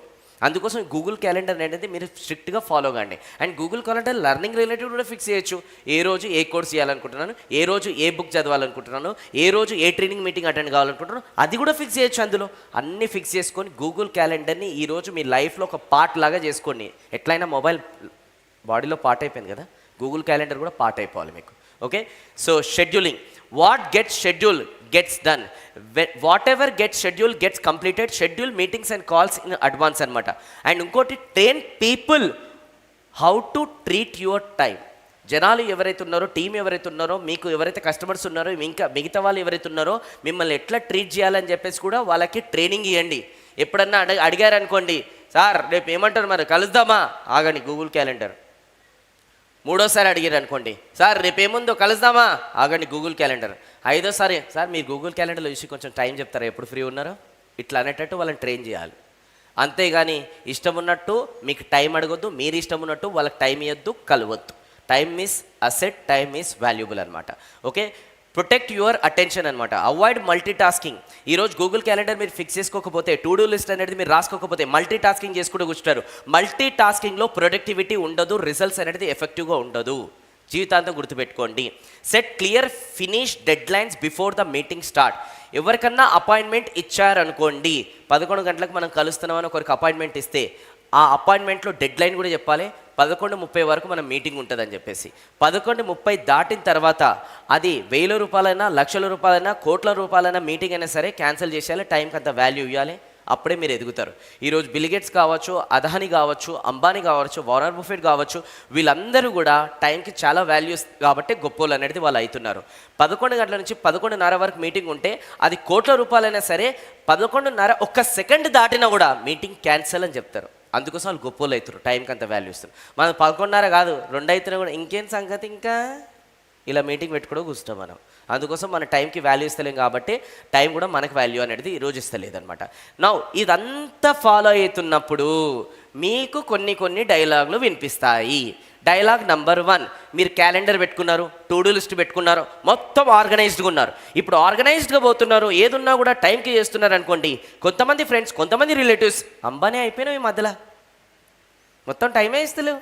అందుకోసం గూగుల్ క్యాలెండర్ అనేది మీరు స్ట్రిక్ట్గా ఫాలో కండి. And Google calendar learning related కూడా ఫిక్స్ చేయొచ్చు. ఏ రోజు ఏ కోర్స్ చేయాలనుకుంటున్నాను, ఏ రోజు ఏ బుక్ చదవాలనుకుంటున్నాను, ఏ రోజు ఏ ట్రైనింగ్ మీటింగ్ అటెండ్ కావాలనుకుంటున్నాను, అది కూడా ఫిక్స్ చేయొచ్చు. అందులో అన్నీ ఫిక్స్ చేసుకొని గూగుల్ క్యాలెండర్ని ఈరోజు మీ లైఫ్లో ఒక పార్ట్ లాగా చేసుకోండి. ఎట్లయినా మొబైల్ బాడీలో పార్ట్ అయిపోయింది కదా, గూగుల్ క్యాలెండర్ కూడా పార్ట్ అయిపోవాలి మీకు. Okay, so scheduling, what gets schedule gets done, what ever gets schedule gets completed. Schedule meetings and calls in advance అనమాట. అండ్ ఇంకోటి, train people how to treat your time. జనాలు ఎవరైతే ఉన్నారో, టీం ఎవరైతే ఉన్నారో, మీకు ఎవరైతే కస్టమర్స్ ఉన్నారో, ఇంకా మిగతా వాళ్ళు ఎవరైతే ఉన్నారో మిమ్మల్ని ఎట్లా ట్రీట్ చేయాలని చెప్పేసి కూడా వాళ్ళకి ట్రైనింగ్ ఇవ్వండి. ఎప్పుడన్నా అడిగారు అనుకోండి, సార్ రేపు ఏమంటారు మరి కలుద్దామా, ఆగండి గూగుల్ క్యాలెండర్. మూడోసారి అడిగారు అనుకోండి, సార్ రేపేముందో కలుద్దామా, ఆగండి గూగుల్ క్యాలెండర్. ఐదోసారి, సార్ మీరు గూగుల్ క్యాలెండర్లో చూసి కొంచెం టైం చెప్తారా ఎప్పుడు ఫ్రీ ఉన్నారో, ఇట్లా అనేటట్టు వాళ్ళని ట్రైన్ చేయాలి. అంతేగాని ఇష్టం ఉన్నట్టు మీకు టైం అడగొద్దు, మీరు ఇష్టం ఉన్నట్టు వాళ్ళకి టైం ఇవ్వద్దు, కలవద్దు. Time is asset, time is valuable అనమాట. ఓకే, ప్రొటెక్ట్ యువర్ అటెన్షన్ అనమాట. Avoid multitasking. ఈరోజు గూగుల్ క్యాలెండర్ మీరు ఫిక్స్ చేసుకోకపోతే, టు డూ లిస్ట్ అనేది మీరు రాసుకోకపోతే మల్టీ టాస్కింగ్ చేసుకుంటూ కూర్చుంటారు. మల్టీ టాస్కింగ్లో ప్రొడక్టివిటీ ఉండదు, రిజల్ట్స్ అనేది ఎఫెక్టివ్గా ఉండదు. జీవితాంతం గుర్తుపెట్టుకోండి. Set clear finish deadlines before the meeting start. ఎవరికన్నా అపాయింట్మెంట్ ఇచ్చారనుకోండి, 11 గంటలకు మనం కలుస్తున్నామని ఒకరికి అపాయింట్మెంట్ ఇస్తే ఆ అపాయింట్మెంట్లో డెడ్ లైన్ కూడా చెప్పాలి. 11:30 వరకు మనం మీటింగ్ ఉంటుందని చెప్పేసి. 11:30 దాటిన తర్వాత అది 1000 రూపాయలైనా, లక్షల రూపాయలైనా, కోట్ల రూపాయలైనా మీటింగ్ అయినా సరే క్యాన్సిల్ చేసేయాలి. టైంకి అంత వాల్యూ ఇవ్వాలి. అప్పుడే మీరు ఎదుగుతారు. ఈరోజు బిల్గేట్స్ కావచ్చు, అదాని కావచ్చు, అంబానీ కావచ్చు, వారన్ బఫెట్ కావచ్చు, వీళ్ళందరూ కూడా టైంకి చాలా వాల్యూస్ కాబట్టి గొప్పోళ్ళు అనేది వాళ్ళు అవుతున్నారు. 11 గంటల నుంచి 11:30 వరకు మీటింగ్ ఉంటే అది కోట్ల రూపాయలైనా సరే 11:30 ఒక్క సెకండ్ దాటినా కూడా మీటింగ్ క్యాన్సిల్ అని చెప్తారు. అందుకోసం వాళ్ళు గొప్పోళ్ళు అవుతారు, టైంకి అంత వాల్యూ ఇస్తారు. మనం 11:30 కాదు 2 అయితేనే కూడా ఇంకేం సంగతి, ఇంకా ఇలా మీటింగ్ పెట్టుకోవడం కూర్చుంటాం మనం. అందుకోసం మన టైంకి వాల్యూ ఇస్తలేం కాబట్టి టైం కూడా మనకు వాల్యూ అనేది ఈరోజు ఇస్తలేదనమాట. నౌ ఇదంతా ఫాలో అవుతున్నప్పుడు మీకు కొన్ని డైలాగులు వినిపిస్తాయి. డైలాగ్ నెంబర్ 1, మీరు క్యాలెండర్ పెట్టుకున్నారు, టు డూ లిస్ట్ పెట్టుకున్నారు, మొత్తం ఆర్గనైజ్డ్గా ఉన్నారు. ఇప్పుడు ఆర్గనైజ్డ్గా పోతున్నారు, ఏదున్నా కూడా టైంకి చేస్తున్నారు అనుకోండి. కొంతమంది ఫ్రెండ్స్, కొంతమంది రిలేటివ్స్, అంబానే అయిపోయినావు ఈ మధ్యలో, మొత్తం టైమే ఇస్తలేవు,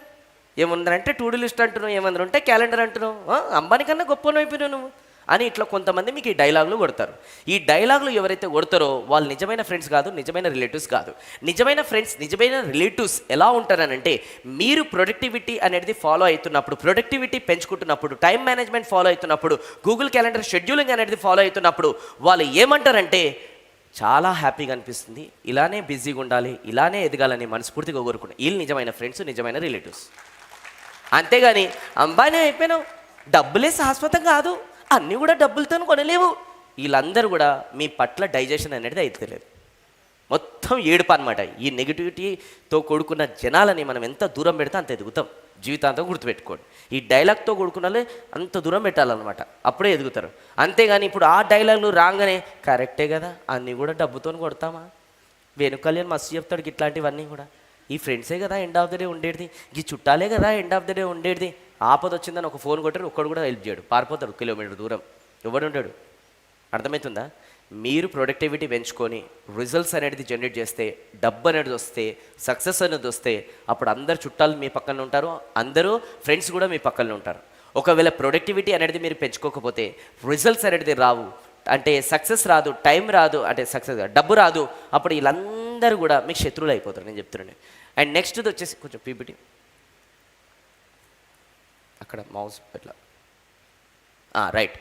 ఏముందంటే టు డూ లిస్ట్ అంటున్నావు, ఏమన్నా ఉంటే క్యాలెండర్ అంటున్నావు, అంబానీ కన్నా గొప్పను అయిపోయినావు నువ్వు అని ఇట్లా కొంతమంది మీకు ఈ డైలాగులు కొడతారు. ఈ డైలాగులు ఎవరైతే కొడతారో వాళ్ళు నిజమైన ఫ్రెండ్స్ కాదు, నిజమైన రిలేటివ్స్ కాదు. నిజమైన ఫ్రెండ్స్, నిజమైన రిలేటివ్స్ ఎలా ఉంటారనంటే, మీరు ప్రొడక్టివిటీ అనేది ఫాలో అవుతున్నప్పుడు, ప్రొడక్టివిటీ పెంచుకుంటున్నప్పుడు, టైం మేనేజ్మెంట్ ఫాలో అవుతున్నప్పుడు, గూగుల్ క్యాలెండర్ షెడ్యూలింగ్ అనేది ఫాలో అవుతున్నప్పుడు వాళ్ళు ఏమంటారంటే, చాలా హ్యాపీగా అనిపిస్తుంది, ఇలానే బిజీగా ఉండాలి, ఇలానే ఎదగాలని మనస్ఫూర్తిగా కోరుకుంటారు. వీళ్ళు నిజమైన ఫ్రెండ్స్, నిజమైన రిలేటివ్స్. అంతేగాని అంబానీ అయిపోయినావు, డబ్బులే శాశ్వతం కాదు, అన్నీ కూడా డబ్బులతో కొనలేవు, వీళ్ళందరూ కూడా మీ పట్ల డైజెషన్ అనేది అయితలేదు. మొత్తం ఏడుపు అనమాట. ఈ నెగిటివిటీతో కూడుకున్న జనాలని మనం ఎంత దూరం పెడితే అంత ఎదుగుతాం. జీవితాంతం గుర్తుపెట్టుకోండి. ఈ డైలాగ్తో కూడుకున్న అంత దూరం పెట్టాలన్నమాట, అప్పుడే ఎదుగుతారు. అంతేగాని ఇప్పుడు ఆ డైలాగులు రాగానే కరెక్టే కదా, అన్నీ కూడా డబ్బుతో కొడతామా? వేణు కళ్యాణ్ మస్తు చెప్తాడు ఇట్లాంటివన్నీ కూడా. ఈ ఫ్రెండ్సే కదా ఎండ్ ఆఫ్ ద డే ఉండేది, ఈ చుట్టాలే కదా ఎండ్ ఆఫ్ ద డే ఉండేది. ఆపద వచ్చిందని ఒక ఫోన్ కొట్టారు, ఒక్కడు కూడా హెల్ప్ చేయడు, పారిపోతాడు కిలోమీటర్ దూరం, ఎవడు ఉంటాడు. అర్థమవుతుందా? మీరు ప్రొడక్టివిటీ పెంచుకొని రిజల్ట్స్ అనేది జనరేట్ చేస్తే, డబ్బు అనేది వస్తే, సక్సెస్ అనేది వస్తే, అప్పుడు అందరు చుట్టాలు మీ పక్కన ఉంటారు, అందరూ ఫ్రెండ్స్ కూడా మీ పక్కన ఉంటారు. ఒకవేళ ప్రొడక్టివిటీ అనేది మీరు పెంచుకోకపోతే రిజల్ట్స్ అనేది రావు, అంటే సక్సెస్ రాదు, టైం రాదు, అంటే సక్సెస్ డబ్బు రాదు, అప్పుడు వీళ్ళందరూ కూడా మీకు శత్రువులు అయిపోతారు, నేను చెప్తున్నాను. అండ్ నెక్స్ట్ది వచ్చేసి కొంచెం పీపీటీ అక్కడ మౌస్ ఎట్లా రైట్.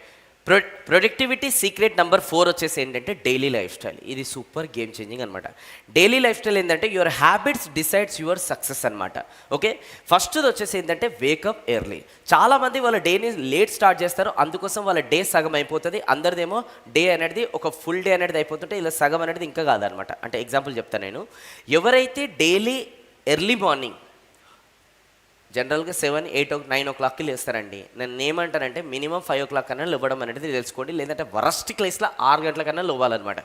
ప్రొడక్టివిటీ సీక్రెట్ నెంబర్ 4 వచ్చేసి ఏంటంటే డైలీ లైఫ్ స్టైల్. ఇది సూపర్ గేమ్ చేంజింగ్ అనమాట. డైలీ లైఫ్ స్టైల్ ఏంటంటే your habits decides your success అనమాట. ఓకే, ఫస్ట్ది వచ్చేసి ఏంటంటే వేకప్ ఎర్లీ. చాలామంది వాళ్ళ డేని లేట్ స్టార్ట్ చేస్తారు, అందుకోసం వాళ్ళ డే సగం అయిపోతుంది. అందరిదేమో డే అనేది ఒక ఫుల్ డే అనేది అయిపోతుంటే ఇలా సగం అనేది ఇంకా కాదనమాట. అంటే ఎగ్జాంపుల్ చెప్తాను నేను. ఎవరైతే డైలీ ఎర్లీ మార్నింగ్ జనరల్గా 7, 8, 9 o'clock లేస్తారండి. నేను ఏమంటానంటే మినిమం 5 o'clock కన్నా లేవడం అనేది తెలుసుకోండి, లేదంటే వరస్ట్ కేసులో 6 గంటల కన్నా లేవాలన్నమాట.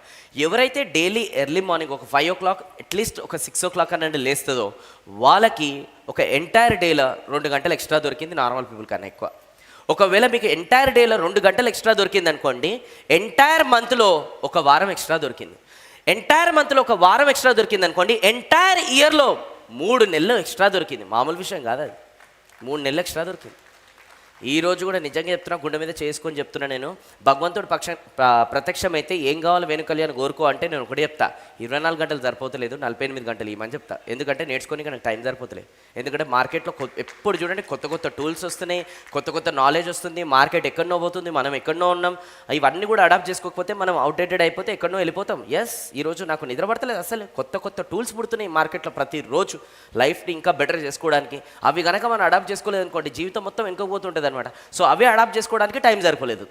ఎవరైతే డైలీ ఎర్లీ మార్నింగ్ ఒక 5 o'clock అట్లీస్ట్ ఒక 6 o'clock అనేది లేస్తుందో వాళ్ళకి ఒక ఎంటైర్ డేలో 2 గంటలు ఎక్స్ట్రా దొరికింది నార్మల్ పీపుల్ కన్నా ఎక్కువ. ఒకవేళ మీకు ఎంటైర్ డేలో 2 గంటలు ఎక్స్ట్రా దొరికింది అనుకోండి, ఎంటైర్ మంత్లో ఒక వారం ఎక్స్ట్రా దొరికింది. ఎంటైర్ మంత్లో ఒక వారం ఎక్స్ట్రా దొరికింది అనుకోండి, ఎంటైర్ ఇయర్లో 3 నెలలు ఎక్స్ట్రా దొరికింది. మామూలు విషయం కాదు అది, 3 నెలలు ఎక్స్ట్రా దొరికింది. ఈరోజు కూడా నిజంగా చెప్తున్నా, గుండె మీద చేసుకొని చెప్తున్నా, నేను భగవంతుడు ప్రత్యక్షమైతే ఏం కావాలి వేణుకళ్యాణ్ అని కోరుకో అంటే నేను ఒకటి చెప్తా, 24 గంటలు సరిపోతలేదు, 48 గంటలు ఇవ్వమని చెప్తా. ఎందుకంటే నేర్చుకొని నాకు టైం సరిపోతలేదు. ఎందుకంటే మార్కెట్లో ఎప్పుడు చూడండి కొత్త కొత్త టూల్స్ వస్తున్నాయి, కొత్త కొత్త నాలెడ్జ్ వస్తుంది, మార్కెట్ ఎక్కడనో పోతుంది, మనం ఎక్కడనో ఉన్నాం. ఇవన్నీ కూడా అడాప్ట్ చేసుకోకపోతే మనం అవుట్డేటెడ్ అయిపోతే ఎక్కడనో వెళ్ళిపోతాం. ఎస్, ఈరోజు నాకు నిద్ర పడతలేదు అసలు, కొత్త కొత్త టూల్స్ పుడుతున్నాయి మార్కెట్లో ప్రతిరోజు లైఫ్ని ఇంకా బెటర్ చేసుకోవడానికి. అవి కనుక మనం అడాప్ట్ చేసుకోలేదు అనుకోండి, జీవితం మొత్తం వెనుకపోతుంటుంది అనమాట. సో అవే అడాప్ట్ చేసుకోవడానికి టైం సరిపోలేదు.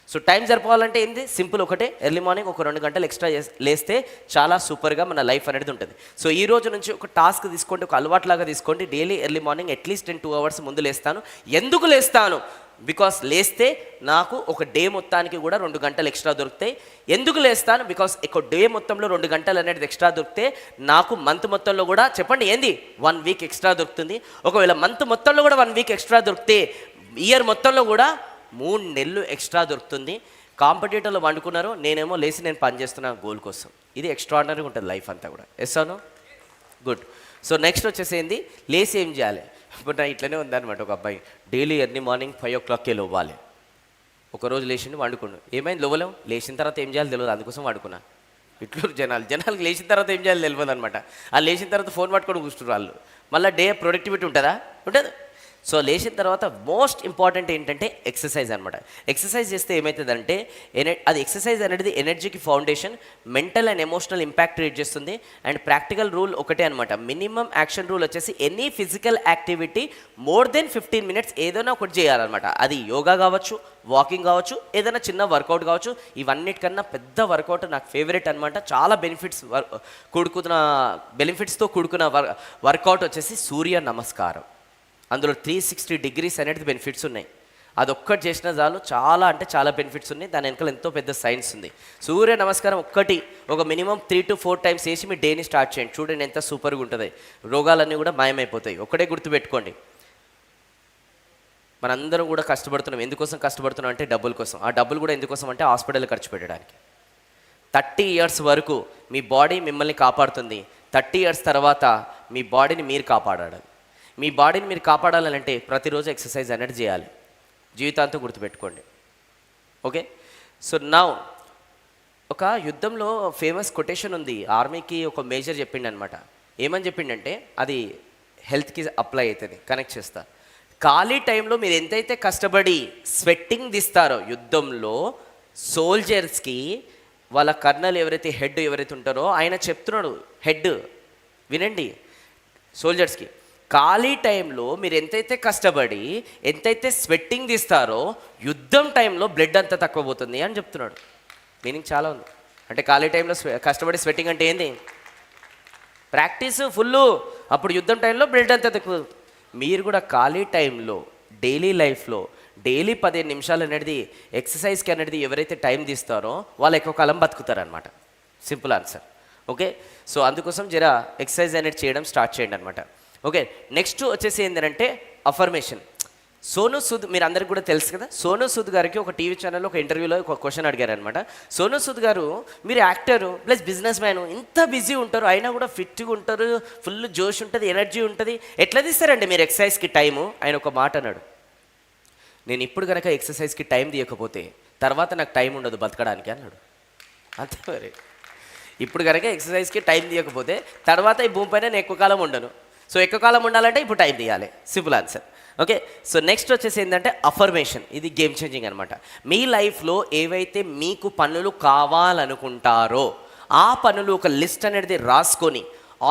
సో టైం సరిపోవాలంటే ఏంది, సింపుల్ ఒకటే, ఎర్లీ మార్నింగ్ ఒక 2 గంటలు ఎక్స్ట్రా లేస్తే చాలా సూపర్గా మన లైఫ్ అనేది ఉంటుంది. సో ఈ రోజు నుంచి ఒక టాస్క్ తీసుకోండి, ఒక అలవాట్లాగా తీసుకోండి. డైలీ ఎర్లీ మార్నింగ్ అట్లీస్ట్ నేను 2 hours ముందు లేస్తాను. ఎందుకు లేస్తాను? బికాస్ లేస్తే నాకు ఒక డే మొత్తానికి కూడా 2 గంటలు ఎక్స్ట్రా దొరుకుతాయి. ఎందుకు లేస్తాను? బికాస్ ఒక డే మొత్తంలో 2 గంటలు అనేది ఎక్స్ట్రా దొరికితే నాకు మంత్ మొత్తంలో కూడా చెప్పండి ఏంది 1 week ఎక్స్ట్రా దొరుకుతుంది. ఒకవేళ మంత్ మొత్తంలో కూడా 1 week ఎక్స్ట్రా దొరికితే ఇయర్ మొత్తంలో కూడా 3 నెలలు ఎక్స్ట్రా దొరుకుతుంది. కాంపిటేటర్లు వండుకున్నారు, నేనేమో లేచి నేను పని చేస్తున్నా గోల్ కోసం. ఇది ఎక్స్ట్రాడినరీగా ఉంటుంది లైఫ్ అంతా కూడా. ఎస్ అవును, గుడ్. సో నెక్స్ట్ వచ్చేసి ఏంది, లేచి ఏం చేయాలి? ఇప్పుడు నా ఇట్లనే ఉందన్నమాట, ఒక అబ్బాయి డైలీ ఎర్లీ మార్నింగ్ 5 o'clock లేవాలి. ఒకరోజు లేచిండు వండుకున్నాడు, ఏమైంది లేవలేం, లేచిన తర్వాత ఏం చేయాలి తెలియదు, అందుకోసం వండుకున్నా. ఇట్లు జనాలకు లేచిన తర్వాత ఏం చేయాలి తెలియదు అనమాట. ఆ లేచిన తర్వాత ఫోన్ పట్టుకొని కూర్చున్నారు వాళ్ళు. మళ్ళీ డే ప్రొడక్టివిటీ ఉంటుందా? ఉంటుంది. సో లేచిన తర్వాత మోస్ట్ ఇంపార్టెంట్ ఏంటంటే ఎక్సర్సైజ్ అనమాట. ఎక్సర్సైజ్ చేస్తే ఏమవుతుందంటే అది ఎక్సర్సైజ్ అనేది ఎనర్జీకి foundation, mental and emotional impact create చేస్తుంది. అండ్ ప్రాక్టికల్ రూల్ ఒకటే అనమాట, మినిమం యాక్షన్ రూల్ వచ్చేసి any physical activity more than 15 minutes ఏదైనా ఒకటి చేయాలన్నమాట. అది యోగా కావచ్చు, వాకింగ్ కావచ్చు, ఏదైనా చిన్న వర్కౌట్ కావచ్చు. ఇవన్నిటికన్నా పెద్ద వర్కౌట్ నాకు ఫేవరెట్ అనమాట. చాలా బెనిఫిట్స్తో కూడుకున్న వర్కౌట్ వచ్చేసి సూర్య నమస్కారం. అందులో 360 degrees అనేది బెనిఫిట్స్ ఉన్నాయి. అదొక్కటి చేసినా చాలు, చాలా అంటే చాలా బెనిఫిట్స్ ఉన్నాయి. దాని వెనకాల ఎంతో పెద్ద సైన్స్ ఉంది. సూర్య నమస్కారం ఒక్కటి ఒక మినిమం 3 to 4 times చేసి మీ డేని స్టార్ట్ చేయండి. చూడండి ఎంత సూపర్గా ఉంటుంది. రోగాలన్నీ కూడా మాయమైపోతాయి. ఒక్కటే గుర్తుపెట్టుకోండి, మనందరం కూడా కష్టపడుతున్నాం. ఎందుకోసం కష్టపడుతున్నాం అంటే డబ్బుల కోసం. ఆ డబ్బులు కూడా ఎందుకోసం అంటే హాస్పిటల్ ఖర్చు పెట్టడానికి. 30 years వరకు మీ బాడీ మిమ్మల్ని కాపాడుతుంది. 30 years తర్వాత మీ బాడీని మీరు కాపాడాలి. మీ బాడీని మీరు కాపాడాలంటే ప్రతిరోజు ఎక్సర్సైజ్ అనేది చేయాలి. జీవితాంతం గుర్తుపెట్టుకోండి. ఓకే, సో నౌ ఒక యుద్ధంలో ఫేమస్ కొటేషన్ ఉంది. ఆర్మీకి ఒక మేజర్ చెప్పిండు అనమాట. ఏమని చెప్పిండంటే, అది హెల్త్కి అప్లై అవుతుంది, కనెక్ట్ చేస్తా. ఖాళీ టైంలో మీరు ఎంతైతే కష్టపడి స్వెట్టింగ్ తీస్తారో యుద్ధంలో, సోల్జర్స్కి వాళ్ళ కర్నల్ ఎవరైతే హెడ్ ఎవరైతే ఉంటారో ఆయన చెప్తున్నాడు, హెడ్ వినండి, సోల్జర్స్కి ఖాళీ టైంలో మీరు ఎంతైతే కష్టపడి ఎంతైతే స్వెట్టింగ్ తీస్తారో యుద్ధం టైంలో బ్లడ్ అంతా తక్కువ పోతుంది అని చెప్తున్నాడు. మీనింగ్ చాలా ఉంది. అంటే ఖాళీ టైంలో కష్టపడి స్వెట్టింగ్ అంటే ఏంది? ప్రాక్టీస్ ఫుల్లు, అప్పుడు యుద్ధం టైంలో బ్లడ్ అంతా తక్కువ. మీరు కూడా ఖాళీ టైంలో డైలీ లైఫ్లో డైలీ 15 నిమిషాలు అనేది ఎక్సర్సైజ్కి అనేది ఎవరైతే టైం తీస్తారో వాళ్ళు ఎక్కువ కాలం బతుకుతారనమాట. Simple answer. ఓకే, సో అందుకోసం జరా ఎక్సర్సైజ్ అనేది చేయడం స్టార్ట్ చేయండి అనమాట. ఓకే, నెక్స్ట్ వచ్చేసి ఏంటంటే అఫర్మేషన్. సోనూ సూద్ మీరు అందరికీ కూడా తెలుసు కదా. సోనూ సూద్ గారికి ఒక టీవీ ఛానల్లో ఒక ఇంటర్వ్యూలో ఒక క్వశ్చన్ అడిగారు అనమాట. సోనూ సూద్ గారు, మీరు యాక్టరు ప్లస్ బిజినెస్ మ్యాన్, ఇంత బిజీ ఉంటారు అయినా కూడా ఫిట్గా ఉంటారు, ఫుల్ జోష్ ఉంటుంది, ఎనర్జీ ఉంటుంది, ఎట్లా తీస్తారండి మీరు ఎక్సర్సైజ్కి టైము? ఆయన ఒక మాట అన్నాడు, నేను ఇప్పుడు కనుక ఎక్సర్సైజ్కి టైం తీయకపోతే తర్వాత నాకు టైం ఉండదు బతకడానికి అన్నాడు. అంతే మరి, ఇప్పుడు కనుక ఎక్సర్సైజ్కి టైం తీయకపోతే తర్వాత ఈ భూమి పైన నేను ఎక్కువ కాలం ఉండను. సో ఎక్కువ కాలం ఉండాలంటే ఇప్పుడు టైం తీయాలి. Simple answer. Okay, so next వచ్చేసి ఏంటంటే అఫర్మేషన్. ఇది గేమ్ చేంజింగ్ అనమాట. మీ లైఫ్లో ఏవైతే మీకు పనులు కావాలనుకుంటారో ఆ పనులు ఒక లిస్ట్ అనేది రాసుకొని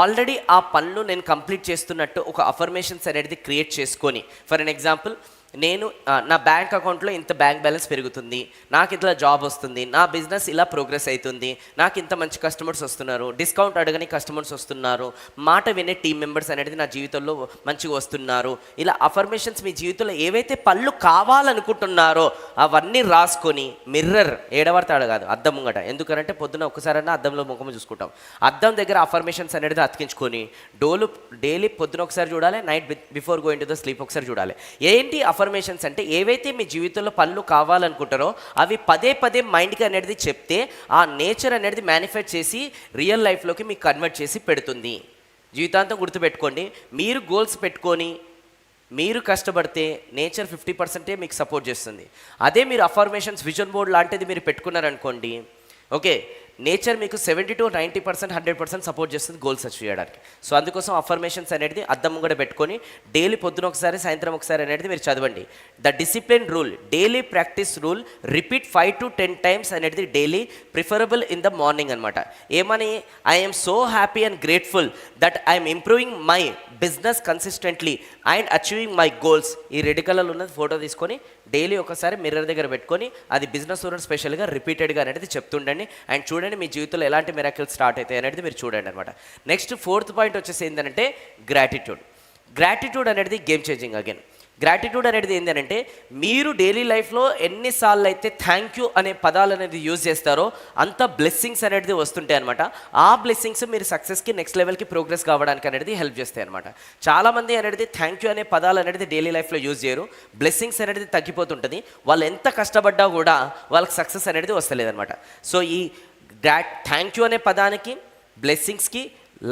ఆల్రెడీ ఆ పనులు నేను కంప్లీట్ చేస్తున్నట్టు ఒక అఫర్మేషన్స్ అనేది క్రియేట్ చేసుకొని, ఫర్ ఎన్ ఎగ్జాంపుల్ నా బ్యాంక్ అకౌంట్లో ఇంత బ్యాంక్ బ్యాలెన్స్ పెరుగుతుంది, నాకు ఇట్లా జాబ్ వస్తుంది, నా బిజినెస్ ఇలా ప్రోగ్రెస్ అవుతుంది, నాకు ఇంత మంచి కస్టమర్స్ వస్తున్నారు, డిస్కౌంట్ అడగని కస్టమర్స్ వస్తున్నారు, మాట వినే టీం మెంబర్స్ అనేది నా జీవితంలో మంచిగా వస్తున్నారు. ఇలా అఫర్మేషన్స్ మీ జీవితంలో ఏవైతే పళ్ళు కావాలనుకుంటున్నారో అవన్నీ రాసుకొని మిర్రర్ ఏడవడతాడు కాదు అద్దం ముంగట, ఎందుకంటే పొద్దున ఒక్కసారైనా అద్దంలో ముఖం చూసుకుంటాం, అద్దం దగ్గర అఫర్మేషన్స్ అనేది అతికించుకొని డైలీ పొద్దున ఒకసారి చూడాలి, night before going to the sleep ఒకసారి చూడాలి. ఏంటి అఫర్మేషన్స్ అంటే ఏవైతే మీ జీవితంలో పనులు కావాలనుకుంటారో అవి పదే పదే మైండ్కి అనేది చెప్తే ఆ నేచర్ అనేది మేనిఫెస్ట్ చేసి రియల్ లైఫ్లోకి మీకు కన్వర్ట్ చేసి పెడుతుంది. జీవితాంతం గుర్తుపెట్టుకోండి, మీరు గోల్స్ పెట్టుకొని మీరు కష్టపడితే నేచర్ 50% మీకు సపోర్ట్ చేస్తుంది. అదే మీరు అఫర్మేషన్స్ విజన్ బోర్డ్ లాంటిది మీరు పెట్టుకున్నారనుకోండి, ఓకే, నేచర్ మీకు 70 to 90% 100% సపోర్ట్ చేస్తుంది గోల్స్ అచీవ్ చేయడానికి. సో అందుకోసం అఫర్మేషన్స్ అనేది అద్దం కూడా పెట్టుకొని డైలీ పొద్దున ఒకసారి సాయంత్రం ఒకసారి అనేది మీరు చదవండి. The discipline rule, daily practice rule, repeat 5 to 10 times అనేది daily, preferable in the morning అనమాట. ఏమని, I'm so happy and grateful that I'm improving my business consistently and achieving my goals. ఈ రెడ్ కలర్లో ఉన్నది ఫోటో తీసుకొని డైలీ ఒకసారి మిర్రర్ దగ్గర పెట్టుకొని అది బిజినెస్ ఓనర్ స్పెషల్గా రిపీటెడ్గా అనేది చెప్తుండండి. అండ్ చూడండి మీ జీవితంలో ఎలాంటి మిరాకిల్స్ స్టార్ట్ అవుతాయి అనేది మీరు చూడండి అనమాట. నెక్స్ట్ 4th పాయింట్ వచ్చేసి ఏంటంటే గ్రాటిట్యూడ్. గ్రాటిట్యూడ్ అనేది గేమ్ చేంజింగ్ అగైన్. గ్రాటిట్యూడ్ అనేది ఏంటంటే మీరు డైలీ లైఫ్లో ఎన్నిసార్లు అయితే థ్యాంక్ యూ అనే పదాలు అనేది యూజ్ చేస్తారో అంత బ్లెస్సింగ్స్ అనేది వస్తుంటాయి అనమాట. ఆ బ్లెస్సింగ్స్ మీరు సక్సెస్కి నెక్స్ట్ లెవెల్కి ప్రోగ్రెస్ కావడానికి అనేది హెల్ప్ చేస్తాయి అనమాట. చాలామంది అనేది థ్యాంక్ యూ అనే పదాలు అనేది డైలీ లైఫ్లో యూజ్ చేయరు, బ్లెస్సింగ్స్ అనేది తగ్గిపోతుంటుంది, వాళ్ళు ఎంత కష్టపడ్డా కూడా వాళ్ళకి సక్సెస్ అనేది వస్తలేదన్నమాట. సో ఈ థ్యాంక్ యూ అనే పదానికి బ్లెస్సింగ్స్కి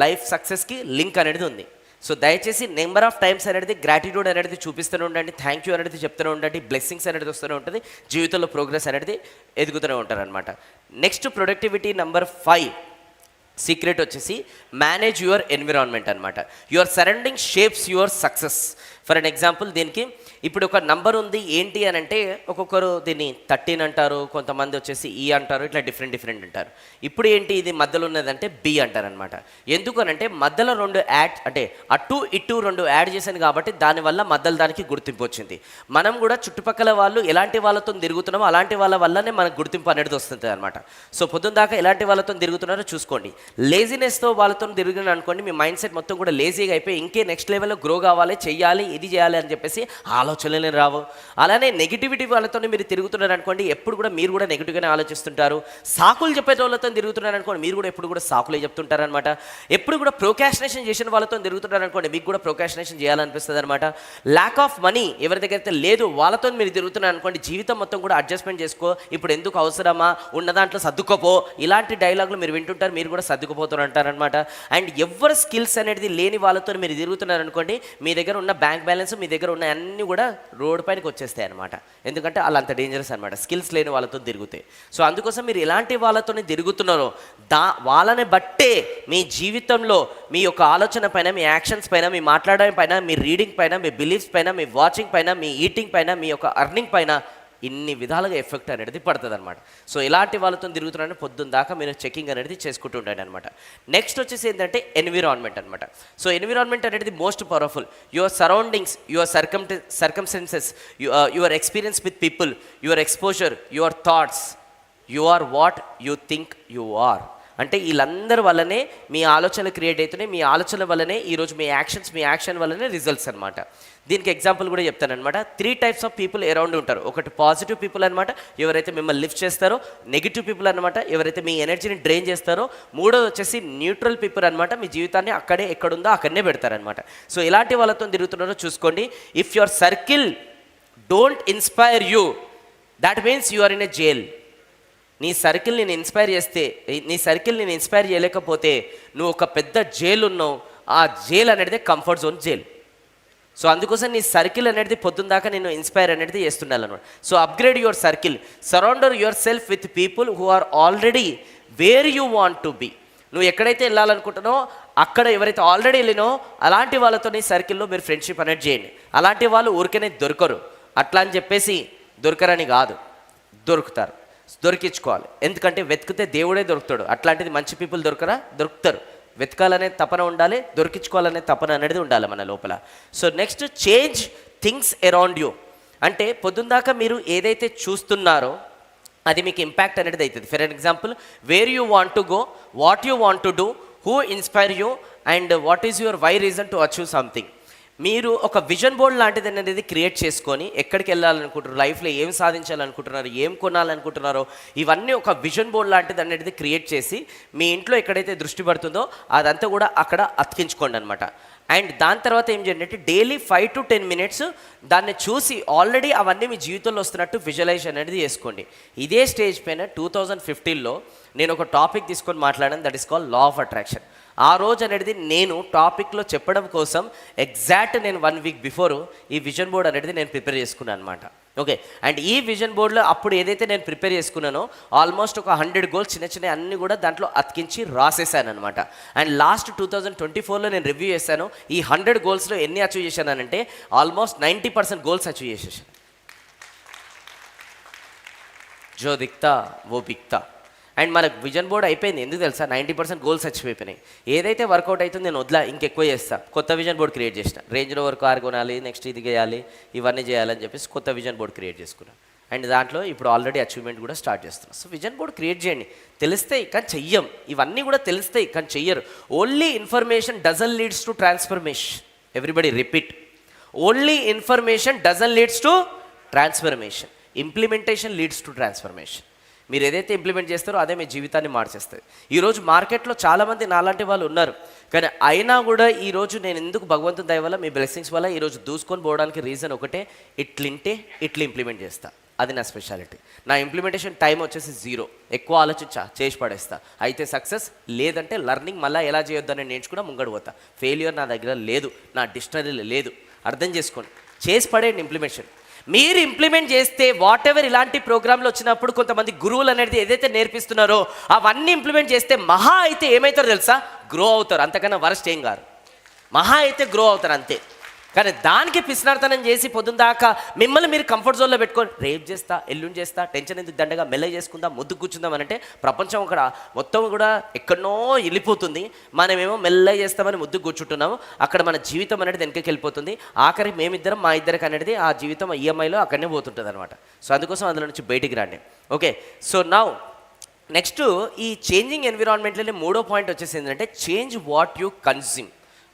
లైఫ్ సక్సెస్కి లింక్ అనేది ఉంది. సో దయచేసి నెంబర్ ఆఫ్ టైమ్స్ అనేది గ్రాటిట్యూడ్ అనేది చూపిస్తూనే ఉండండి, థ్యాంక్ యూ అనేది చెప్తూనే ఉండండి, బ్లెస్సింగ్స్ అనేది వస్తూనే ఉంటుంది, జీవితంలో ప్రోగ్రెస్ అనేది ఎదుగుతూనే ఉంటారనమాట. నెక్స్ట్ ప్రొడక్టివిటీ నెంబర్ 5 సీక్రెట్ వచ్చేసి మేనేజ్ యువర్ ఎన్విరాన్మెంట్ అనమాట. Your surrounding shapes your success. For an example దీనికి ఇప్పుడు ఒక నంబర్ ఉంది ఏంటి అని అంటే ఒక్కొక్కరు దీన్ని 13 అంటారు, కొంతమంది వచ్చేసి ఈ అంటారు, ఇట్లా డిఫరెంట్ అంటారు. ఇప్పుడు ఏంటి ఇది మధ్యలో ఉన్నదంటే బి అంటారు అనమాట. ఎందుకనంటే మధ్యలో 2 యాడ్ అంటే అటు ఇటు 2 యాడ్ చేశాను కాబట్టి దానివల్ల మధ్యలో దానికి గుర్తింపు వచ్చింది. మనం కూడా చుట్టుపక్కల వాళ్ళు ఎలాంటి వాళ్ళతో తిరుగుతున్నామో అలాంటి వాళ్ళ వల్లనే మనకు గుర్తింపు అనేది వస్తుంది అనమాట. సో పొద్దున్న దాకా ఎలాంటి వాళ్ళతో తిరుగుతున్నారో చూసుకోండి. లేజినెస్తో వాళ్ళతో తిరిగిన అనుకోండి మీ మైండ్ సెట్ మొత్తం కూడా లేజీగా అయిపోయి ఇంకే నెక్స్ట్ లెవెల్లో గ్రో కావాలి, చెయ్యాలి, ఇది చేయాలి అని చెప్పేసి ఆలోచనలే రావు. అలానే నెగిటివిటీ వాళ్ళతో మీరు తిరుగుతున్నారు అనుకోండి, ఎప్పుడు కూడా మీరు కూడా నెగిటివ్గానే ఆలోచిస్తుంటారు. సాకులు చెప్పే వాళ్ళతో తిరుగుతున్నారు అనుకోండి, మీరు కూడా ఎప్పుడు కూడా సాకులే చెప్తుంటారు అనమాట. ఎప్పుడు కూడా ప్రోకాస్టినేషన్ చేసిన వాళ్ళతో తిరుగుతున్నారు అనుకోండి, మీకు కూడా ప్రోకాస్టినేషన్ చేయాలనిపిస్తుంది అనమాట. ల్యాక్ ఆఫ్ మనీ ఎవరి దగ్గర అయితే లేదు వాళ్ళతో మీరు తిరుగుతున్నారు అనుకోండి, జీవితం మొత్తం కూడా అడ్జస్ట్మెంట్ చేసుకో, ఇప్పుడు ఎందుకు అవసరమా, ఉన్న దాంట్లో సర్దుకోపో, ఇలాంటి డైలాగులు మీరు వింటుంటారు, మీరు కూడా సర్దుకుపోతూ అంటారనమాట. అండ్ ఎవరి స్కిల్స్ అనేది లేని వాళ్ళతో మీరు తిరుగుతున్నారు అనుకోండి, మీ దగ్గర ఉన్న బ్యాంక్ బ్యాలెన్స్, మీ దగ్గర ఉన్న అన్ని కూడా రోడ్ పైనకి వచ్చేస్తాయి అనమాట. ఎందుకంటే వాళ్ళు అంత డేంజరస్ అనమాట స్కిల్స్ లేని వాళ్ళతో తిరుగుతాయి. సో అందుకోసం మీరు ఎలాంటి వాళ్ళతోనే తిరుగుతున్నారో వాళ్ళని బట్టే మీ జీవితంలో మీ యొక్క ఆలోచన పైన, మీ యాక్షన్స్ పైన, మీ మాట్లాడడం పైన, మీ రీడింగ్ పైన, మీ బిలీఫ్స్ పైన, మీ వాచింగ్ పైన, మీ ఈటింగ్ పైన, మీ యొక్క అర్నింగ్ పైన ఇన్ని విధాలుగా ఎఫెక్ట్ అనేది పడుతుంది అనమాట. సో ఇలాంటి వాళ్ళతో తిరుగుతున్నారని పొద్దున్న దాకా మీరు చెకింగ్ అనేది చేసుకుంటూ ఉండండి అనమాట. నెక్స్ట్ వచ్చేసి ఏంటంటే ఎన్విరాన్మెంట్ అనమాట. సో ఎన్విరాన్మెంట్ అనేది most powerful. Your surroundings, your circumstances, your experience with people, your exposure, your thoughts, you are what you think you are. అంటే వీళ్ళందరి వల్లనే మీ ఆలోచనలు క్రియేట్ అవుతున్నాయి, మీ ఆలోచనల వల్లనే ఈరోజు మీ యాక్షన్ వల్లనే రిజల్ట్స్ అనమాట. దీనికి ఎగ్జాంపుల్ కూడా చెప్తానమాట. 3 types ఆఫ్ పీపుల్ అరౌండ్ ఉంటారు. ఒకటి పాజిటివ్ పీపుల్ అనమాట, ఎవరైతే మిమ్మల్ని లిఫ్ట్ చేస్తారో. నెగిటివ్ పీపుల్ అనమాట, ఎవరైతే మీ ఎనర్జీని డ్రైన్ చేస్తారో. మూడోది వచ్చేసి న్యూట్రల్ పీపుల్ అనమాట, మీ జీవితాన్ని అక్కడే ఎక్కడుందో అక్కడనే పెడతారనమాట. సో ఇలాంటి వాళ్ళతో తిరుగుతున్నారో చూసుకోండి. If your circle don't inspire you, that means you are in a jail. నీ సర్కిల్ నేను ఇన్స్పైర్ చేయలేకపోతే నువ్వు ఒక పెద్ద జైలు ఉన్నావు. ఆ జైల్ అనేది కంఫర్ట్ జోన్ జైల్. సో అందుకోసం నీ సర్కిల్ అనేది పొద్దున్న దాకా నేను ఇన్స్పైర్ అనేది చేస్తుండాలన్నమాట. So upgrade your circle, surround yourself with people who are already where you want to be. నువ్వు ఎక్కడైతే వెళ్ళాలనుకుంటున్నావో అక్కడ ఎవరైతే ఆల్రెడీ వెళ్ళినో అలాంటి వాళ్ళతో నీ సర్కిల్లో మీరు ఫ్రెండ్షిప్ అనేది చేయండి. అలాంటి వాళ్ళు ఊరికనే దొరకరు. అట్లా అని చెప్పేసి దొరకరని కాదు, దొరుకుతారు, దొరికించుకోవాలి. ఎందుకంటే వెతికితే దేవుడే దొరుకుతాడు. అట్లాంటిది మంచి పీపుల్ దొరుకుతారు. వెతకాలనే తపన ఉండాలి, దొరికించుకోవాలనే తపన అనేది ఉండాలి మన లోపల. So next, change things around you. అంటే పొద్దుందాకా మీరు ఏదైతే చూస్తున్నారో అది మీకు ఇంపాక్ట్ అనేది అవుతుంది. For example, where you want to go, what you want to do, who inspire you, and what is your why reason to achieve something. మీరు ఒక విజన్ బోర్డ్ లాంటిది అనేది క్రియేట్ చేసుకొని ఎక్కడికి వెళ్ళాలనుకుంటున్నారు, లైఫ్లో ఏం సాధించాలనుకుంటున్నారు, ఏం కొనాలనుకుంటున్నారో, ఇవన్నీ ఒక విజన్ బోర్డ్ లాంటిది అనేది క్రియేట్ చేసి మీ ఇంట్లో ఎక్కడైతే దృష్టి పడుతుందో అదంతా కూడా అక్కడ అతికించుకోండి అనమాట. అండ్ దాని తర్వాత ఏం చేయండి అంటే డైలీ 5 to 10 minutes దాన్ని చూసి ఆల్రెడీ అవన్నీ మీ జీవితంలో వస్తున్నట్టు విజువలైజేషన్ అనేది చేసుకోండి. ఇదే స్టేజ్ పైన 2015లో నేను ఒక టాపిక్ తీసుకొని మాట్లాడాను, that is called law of attraction. ఆ రోజు అనేది నేను టాపిక్లో చెప్పడం కోసం ఎగ్జాక్ట్ నేను 1 week బిఫోర్ ఈ విజన్ బోర్డ్ అనేది నేను ప్రిపేర్ చేసుకున్నాను అనమాట. ఓకే, అండ్ ఈ విజన్ బోర్డులో అప్పుడు ఏదైతే నేను ప్రిపేర్ చేసుకున్నానో ఆల్మోస్ట్ ఒక 100 goals చిన్న చిన్న అన్నీ కూడా దాంట్లో అతికించి రాసేసాను అనమాట. అండ్ లాస్ట్ 2024లో నేను రివ్యూ చేశాను, ఈ 100 goalsలో ఎన్ని అచీవ్ చేశానంటే ఆల్మోస్ట్ 90% గోల్స్ అచీవ్ చేసేసాను. జో దిక్తా ఓ బిక్తా. అండ్ మనకు విజన్ బోర్డ్ అయిపోయింది, ఎందుకు తెలుసా, 90% గోల్స్ అచీవ్ అయిపోయినాయి. ఏదైతే వర్కౌట్ అవుతుందో నేను వదిలా, ఇంకెక్కువ చేస్తా. కొత్త విజన్ బోర్డ్ క్రియేట్ చేసిన, రేంజ్ రోవర్ కార్ కొనాలి, నెక్స్ట్ ఇది చేయాలి, ఇవన్నీ చేయాలని చెప్పేసి కొత్త విజన్ బోర్డ్ క్రియేట్ చేసుకున్నాను. అండ్ దాంట్లో ఇప్పుడు ఆల్రెడీ అచీవ్మెంట్ కూడా స్టార్ట్ చేస్తున్నాం. సో విజన్ బోర్డ్ క్రియేట్ చేయండి, తెలుస్తాయి కానీ చెయ్యం. ఇవన్నీ కూడా తెలుస్తాయి కానీ చెయ్యరు. Only information doesn't leads to transformation. Everybody repeat, only information doesn't leads to transformation. Implementation leads to transformation. మీరు ఏదైతే ఇంప్లిమెంట్ చేస్తారో అదే మీ జీవితాన్ని మార్చేస్తుంది. ఈరోజు మార్కెట్లో చాలామంది నాలాంటి వాళ్ళు ఉన్నారు, కానీ అయినా కూడా ఈరోజు నేను ఎందుకు భగవంతుని దయ వల్ల మీ బ్లెస్సింగ్స్ వల్ల ఈరోజు దూసుకొని పోవడానికి రీజన్ ఒకటే, ఇట్లింటే ఇట్లా ఇంప్లిమెంట్ చేస్తా. అది నా స్పెషాలిటీ. నా ఇంప్లిమెంటేషన్ టైం వచ్చేసి 0. ఎక్కువ ఆలోచించా, చేసి పడేస్తా. అయితే సక్సెస్, లేదంటే లర్నింగ్ మళ్ళీ ఎలా చేయొద్దని నేర్చుకున్నా ముంగడు పోతా. ఫెయిల్యూర్ నా దగ్గర లేదు, నా డిక్షనరీలో లేదు. అర్థం చేసుకోండి, చేసి పడేయండి ఇంప్లిమెంటేషన్. మీరు ఇంప్లిమెంట్ చేస్తే వాట్ ఎవర్ ఇలాంటి ప్రోగ్రాంలు వచ్చినప్పుడు కొంతమంది గురువులు అనేది ఏదైతే నేర్పిస్తున్నారో అవన్నీ ఇంప్లిమెంట్ చేస్తే మహా అయితే ఏమవుతారో తెలుసా, గ్రో అవుతారు. అంతకన్నా వరస్ట్ ఏం కాదు, మహా అయితే గ్రో అవుతారు అంతే. కానీ దానికి పిసినార్తనం చేసి పొద్దున్న దాకా మిమ్మల్ని మీరు కంఫర్ట్ జోన్లో పెట్టుకొని రేపు చేస్తా, ఎల్లుండి చేస్తా, టెన్షన్ ఎందుకు, దండగా మెల్ల చేసుకుందాం, ముద్దు కూర్చుందాం అంటే ప్రపంచం అక్కడ మొత్తం కూడా ఎక్కడనో వెళ్ళిపోతుంది. మనమేమో మెల్ల చేస్తామని ముద్దు కూర్చుంటున్నాము, అక్కడ మన జీవితం అనేది వెనకకి వెళ్ళిపోతుంది. ఆఖరికి మేమిద్దరం మా ఇద్దరికి అనేది ఆ జీవితం ఈఎంఐలో అక్కడనే పోతుంటుంది అనమాట. సో అందుకోసం అందులో నుంచి బయటికి రండి. ఓకే, సో నౌ నెక్స్ట్ ఈ చేంజింగ్ ఎన్విరాన్మెంట్లోనే 3వ పాయింట్ వచ్చేసి ఏంటంటే change what you consume.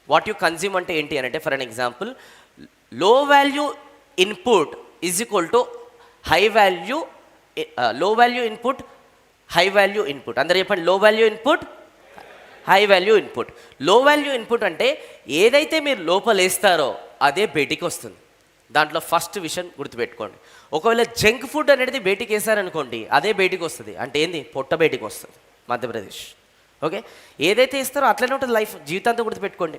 What you consume అంటే ఏంటి అని అంటే, for an example, low value input is equal to high value, low value input high value input. అందరూ చెప్పండి, low value input high value input. Low value input అంటే ఏదైతే మీరు లోపల వేస్తారో అదే బయటికి వస్తుంది. దాంట్లో ఫస్ట్ విషయం గుర్తుపెట్టుకోండి. ఒకవేళ జంక్ ఫుడ్ అనేది బయటికి వేసారనుకోండి అదే బయటికి వస్తుంది. అంటే ఏంది, పొట్ట బయటికి వస్తుంది. మధ్యప్రదేశ్. ఓకే, ఏదైతే ఇస్తారో అట్లనే ఉంటుంది లైఫ్, జీవితాంతం గుర్తుపెట్టుకోండి.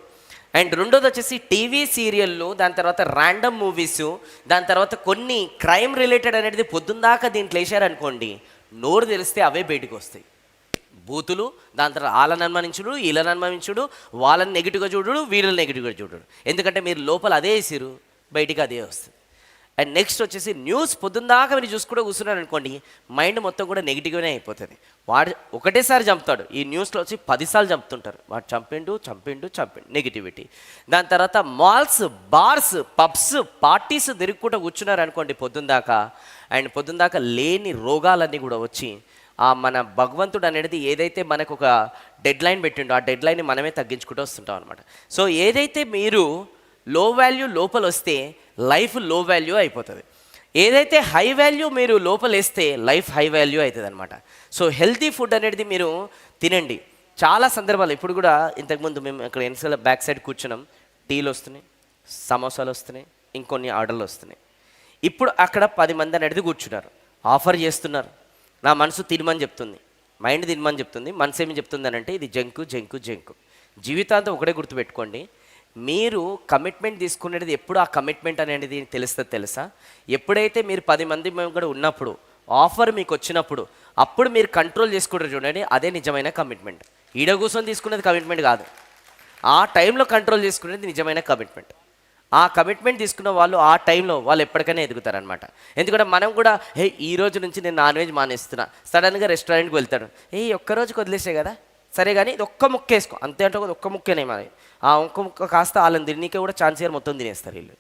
అండ్ రెండోది వచ్చేసి టీవీ సీరియళ్ళు, దాని తర్వాత ర్యాండమ్ మూవీస్, దాని తర్వాత కొన్ని క్రైమ్ రిలేటెడ్ అనేది పొద్దుందాకా దీంట్లో వేసారనుకోండి, నోరు తెలిస్తే అవే బయటికి వస్తాయి. బూతులు, దాని తర్వాత వాళ్ళని అనుమానించుడు, వీళ్ళని అనుమానించుడు, వాళ్ళని నెగిటివ్గా చూడడు, వీళ్ళని నెగిటివ్గా చూడడు. ఎందుకంటే మీరు లోపల అదే వేసిరు, బయటికి అదే వస్తుంది. అండ్ నెక్స్ట్ వచ్చేసి న్యూస్, పొద్దుందాకా మీరు చూసుకుంటూ కూర్చున్నారు అనుకోండి, మైండ్ మొత్తం కూడా నెగిటివ్గానే అయిపోతుంది. వాడు ఒకటేసారి చంపుతాడు, ఈ న్యూస్లో వచ్చి 10 సార్లు చంపుతుంటారు. వాడు చంపిండు నెగిటివిటీ. దాని తర్వాత మాల్స్, బార్స్, పబ్స్, పార్టీస్ తిరుగుకుంటూ కూర్చున్నారు అనుకోండి పొద్దుందాకా, అండ్ పొద్దుందాకా లేని రోగాలన్నీ కూడా వచ్చి మన భగవంతుడు అనేది ఏదైతే మనకు ఒక డెడ్ లైన్ పెట్టిండో ఆ డెడ్ లైన్ని మనమే తగ్గించుకుంటూ వస్తుంటాం అనమాట. సో ఏదైతే మీరు లో వాల్యూ లోపల వస్తే లైఫ్ లో వాల్యూ అయిపోతుంది. ఏదైతే హై వాల్యూ మీరు లోపల వేస్తే లైఫ్ హై వాల్యూ అవుతుంది అనమాట. సో హెల్తీ ఫుడ్ అనేది మీరు తినండి. చాలా సందర్భాలు, ఇప్పుడు కూడా ఇంతకుముందు మేము ఇక్కడ ఎన్సల బ్యాక్ సైడ్ కూర్చున్నాం, టీలు వస్తున్నాయి, సమోసాలు వస్తున్నాయి, ఇంకొన్ని ఆర్డర్లు వస్తున్నాయి. ఇప్పుడు అక్కడ 10 మంది అనేది కూర్చున్నారు, ఆఫర్ చేస్తున్నారు. నా మనసు తినమని చెప్తుంది, మైండ్ తినమని చెప్తుంది, మనసు ఏమి చెప్తుంది అని అంటే ఇది జంకు జంకు జంకు. జీవితాంతం ఒకటే గుర్తుపెట్టుకోండి, మీరు కమిట్మెంట్ తీసుకునేది ఎప్పుడు ఆ కమిట్మెంట్ అనేది తెలుస్తుంది తెలుసా, ఎప్పుడైతే మీరు 10 మంది మేము కూడా ఉన్నప్పుడు ఆఫర్ మీకు వచ్చినప్పుడు అప్పుడు మీరు కంట్రోల్ చేసుకుంటారు చూడండి, అదే నిజమైన కమిట్మెంట్. ఈడ కూర్చొని తీసుకునేది కమిట్మెంట్ కాదు, ఆ టైంలో కంట్రోల్ చేసుకునేది నిజమైన కమిట్మెంట్. ఆ కమిట్మెంట్ తీసుకున్న వాళ్ళు ఆ టైంలో వాళ్ళు ఎప్పటికైనా ఎదుగుతారనమాట. ఎందుకంటే మనం కూడా ఈ రోజు నుంచి నేను నాన్ వెజ్ మానేస్తున్నా, సడన్గా రెస్టారెంట్కి వెళ్తాడు, ఒక్కరోజుకి వదిలేసే కదా, సరే కానీ ఇది ఒక్క ముక్క వేసుకో అంతే అంటే ఒక్క ముక్కేనే మరి, ఆ ఒక్క ముక్క కాస్త వాళ్ళని తినీకే కూడా ఛాన్స్ ఇయర్ మొత్తం తినేస్తారు వీళ్ళు.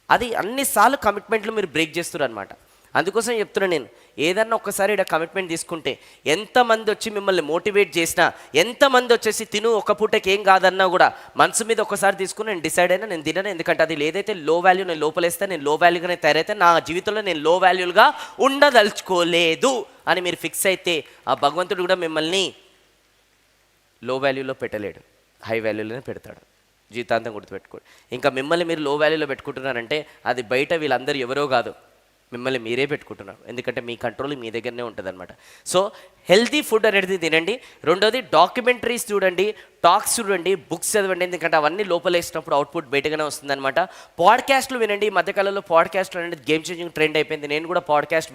అది అన్నిసార్లు కమిట్మెంట్లు మీరు బ్రేక్ చేస్తున్నారు అనమాట. అందుకోసం చెప్తున్నా నేను, ఏదన్నా ఒక్కసారి ఇక్కడ కమిట్మెంట్ తీసుకుంటే ఎంతమంది వచ్చి మిమ్మల్ని మోటివేట్ చేసినా, ఎంతమంది వచ్చేసి తిను ఒక పూటకి ఏం కాదన్నా కూడా మనసు మీద ఒక్కసారి తీసుకుని నేను డిసైడ్ అయినా నేను తినను. ఎందుకంటే అది ఏదైతే లో వాల్యూ నేను లోపలేస్తే నేను లో వాల్యూగానే తయారైతే నా జీవితంలో నేను లో వాల్యూగా ఉండదలుచుకోలేదు అని మీరు ఫిక్స్ అయితే ఆ భగవంతుడు కూడా మిమ్మల్ని లో వాల్యూలో పెట్టలేడు, హై వాల్యూలోనే పెడతాడు. జీవితాంతం గుర్తుపెట్టుకోండి. ఇంకా మిమ్మల్ని మీరు లో వాల్యూలో పెట్టుకుంటున్నారంటే అది బయట వీళ్ళందరూ ఎవరో కాదు, మిమ్మల్ని మీరే పెట్టుకుంటున్నారు. ఎందుకంటే మీ కంట్రోల్ మీ దగ్గరనే ఉంటుంది అనమాట. సో హెల్తీ ఫుడ్ అనేది తినండి. రెండోది డాక్యుమెంటరీస్ చూడండి, టాక్స్ చూడండి, బుక్స్ చదవండి. ఎందుకంటే అవన్నీ లోపలేసినప్పుడు అవుట్పుట్ బయటగానే వస్తుందన్నమాట. పాడ్కాస్ట్లు వినండి. ఈ మధ్యకాలంలో పాడ్కాస్ట్లు అనేది గేమ్ చేంజింగ్ ట్రెండ్ అయిపోయింది. నేను కూడా పాడ్కాస్ట్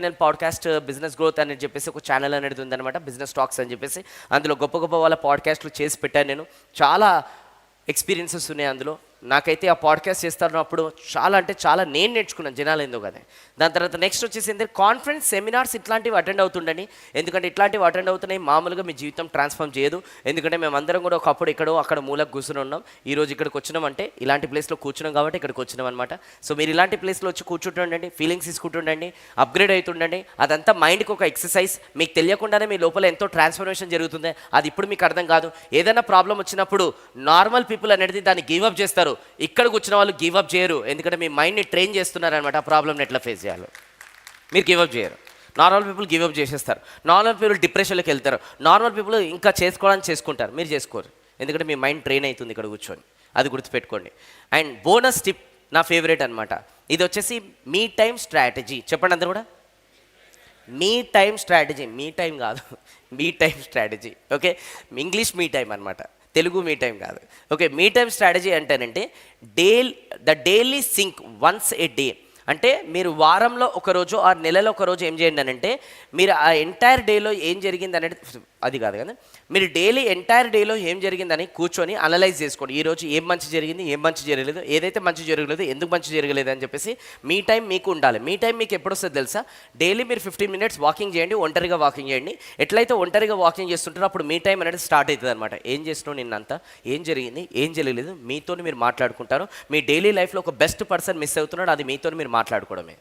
నేను పాడ్కాస్ట్ బిజినెస్ గ్రోత్ అని చెప్పేసి ఒక ఛానల్ అనేది ఉందన్నమాట, బిజినెస్ టాక్స్ అని చెప్పేసి. అందులో గొప్ప గొప్ప వాళ్ళ పాడ్కాస్ట్లు చేసి పెట్టాను నేను. చాలా ఎక్స్పీరియన్సెస్ ఉన్నాయి అందులో. నాకైతే ఆ పాడ్కాస్ట్ చేస్తున్నప్పుడు చాలా అంటే చాలా నేను నేర్చుకున్నాను, జనాలు ఏందో కదా. దాని తర్వాత నెక్స్ట్ వచ్చేసి ఏంటంటే కాన్ఫరెన్స్, సెమినార్స్ ఇట్లాంటివి అటెండ్ అవుతుండండి. ఎందుకంటే ఇట్లాంటివి అటెండ్ అవుతున్నాయి మామూలుగా మీ జీవితం ట్రాన్స్ఫార్మ్ చేయదు. ఎందుకంటే మేమందరం కూడా ఒకప్పుడు ఎక్కడో అక్కడ మూలకు కూర్చుని ఉన్నాం. ఈరోజు ఇక్కడికి వచ్చినామంటే ఇలాంటి ప్లేస్లో కూర్చున్నాం కాబట్టి ఇక్కడికి వచ్చినాం అనమాట. సో మీరు ఇలాంటి ప్లేస్లో వచ్చి కూర్చుంటుండండి, ఫీలింగ్స్ తీసుకుంటుండండి, అప్గ్రేడ్ అవుతుండండి. అదంతా మైండ్కి ఒక ఎక్సర్సైజ్. మీకు తెలియకుండానే మీ లోపల ఎంతో ట్రాన్స్ఫర్మేషన్ జరుగుతుంది. అది ఇప్పుడు మీకు అర్థం కాదు. ఏదైనా ప్రాబ్లం వచ్చినప్పుడు నార్మల్ పీపుల్ అనేది దాన్ని గివ్అప్ చేస్తారు. ఇక్కడ కూర్చున్న వాళ్ళు గివ్అప్ చేయరు. ఎందుకంటే మీ మైండ్ని ట్రైన్ చేస్తున్నారనమాట ఆ ప్రాబ్లమ్ని ఎట్లా ఫేస్ చేయాలో. మీరు గివ్అప్ చేయరు. నార్మల్ పీపుల్ గివ్అప్ చేసేస్తారు. నార్మల్ పీపుల్ డిప్రెషన్లోకి వెళ్తారు. నార్మల్ పీపుల్ ఇంకా చేసుకోవడానికి చేసుకుంటారు, మీరు చేసుకోరు. ఎందుకంటే మీ మైండ్ ట్రైన్ అవుతుంది ఇక్కడ కూర్చొని. అది గుర్తుపెట్టుకోండి. అండ్ బోనస్ టిప్ నా ఫేవరెట్ అనమాట. ఇది వచ్చేసి మీ టైం స్ట్రాటజీ. చెప్పండి అందరు కూడా, మీ టైం స్ట్రాటజీ. మీ టైం కాదు, me time strategy. Okay, English me time అనమాట, తెలుగు మీ టైం కాదు. ఓకే, మీ టైం స్ట్రాటజీ అంటేనంటే the daily sync once a day. అంటే మీరు వారంలో ఒకరోజు ఆ నెలలో ఒకరోజు ఏం చేయండి అని అంటే, మీరు ఆ ఎంటైర్ డేలో ఏం జరిగింది అనేది, అది కాదు కదా, మీరు డైలీ ఎంటైర్ డేలో ఏం జరిగిందని కూర్చొని అనలైజ్ చేసుకోండి. ఈరోజు ఏం మంచి జరిగింది, ఏం మంచి జరగలేదు, ఏదైతే మంచి జరగలేదు, ఎందుకు మంచి జరగలేదు అని చెప్పేసి మీ టైం మీకు ఉండాలి. మీ టైం మీకు ఎప్పుడు వస్తుంది తెలుసా? డైలీ మీరు 15 minutes వాకింగ్ చేయండి, ఒంటరిగా వాకింగ్ చేయండి. ఎట్లయితే ఒంటరిగా వాకింగ్ చేస్తుంటారో అప్పుడు మీ టైం అనేది స్టార్ట్ అవుతుంది అనమాట. ఏం చేసినావు నిన్నంతా, ఏం జరిగింది, ఏం జరగలేదు, మీతో మీరు మాట్లాడుకుంటారు. మీ డైలీ లైఫ్లో ఒక బెస్ట్ పర్సన్ మిస్ అవుతున్నాడు, అది మీతో మీరు మాట్లాడుకోవడమే.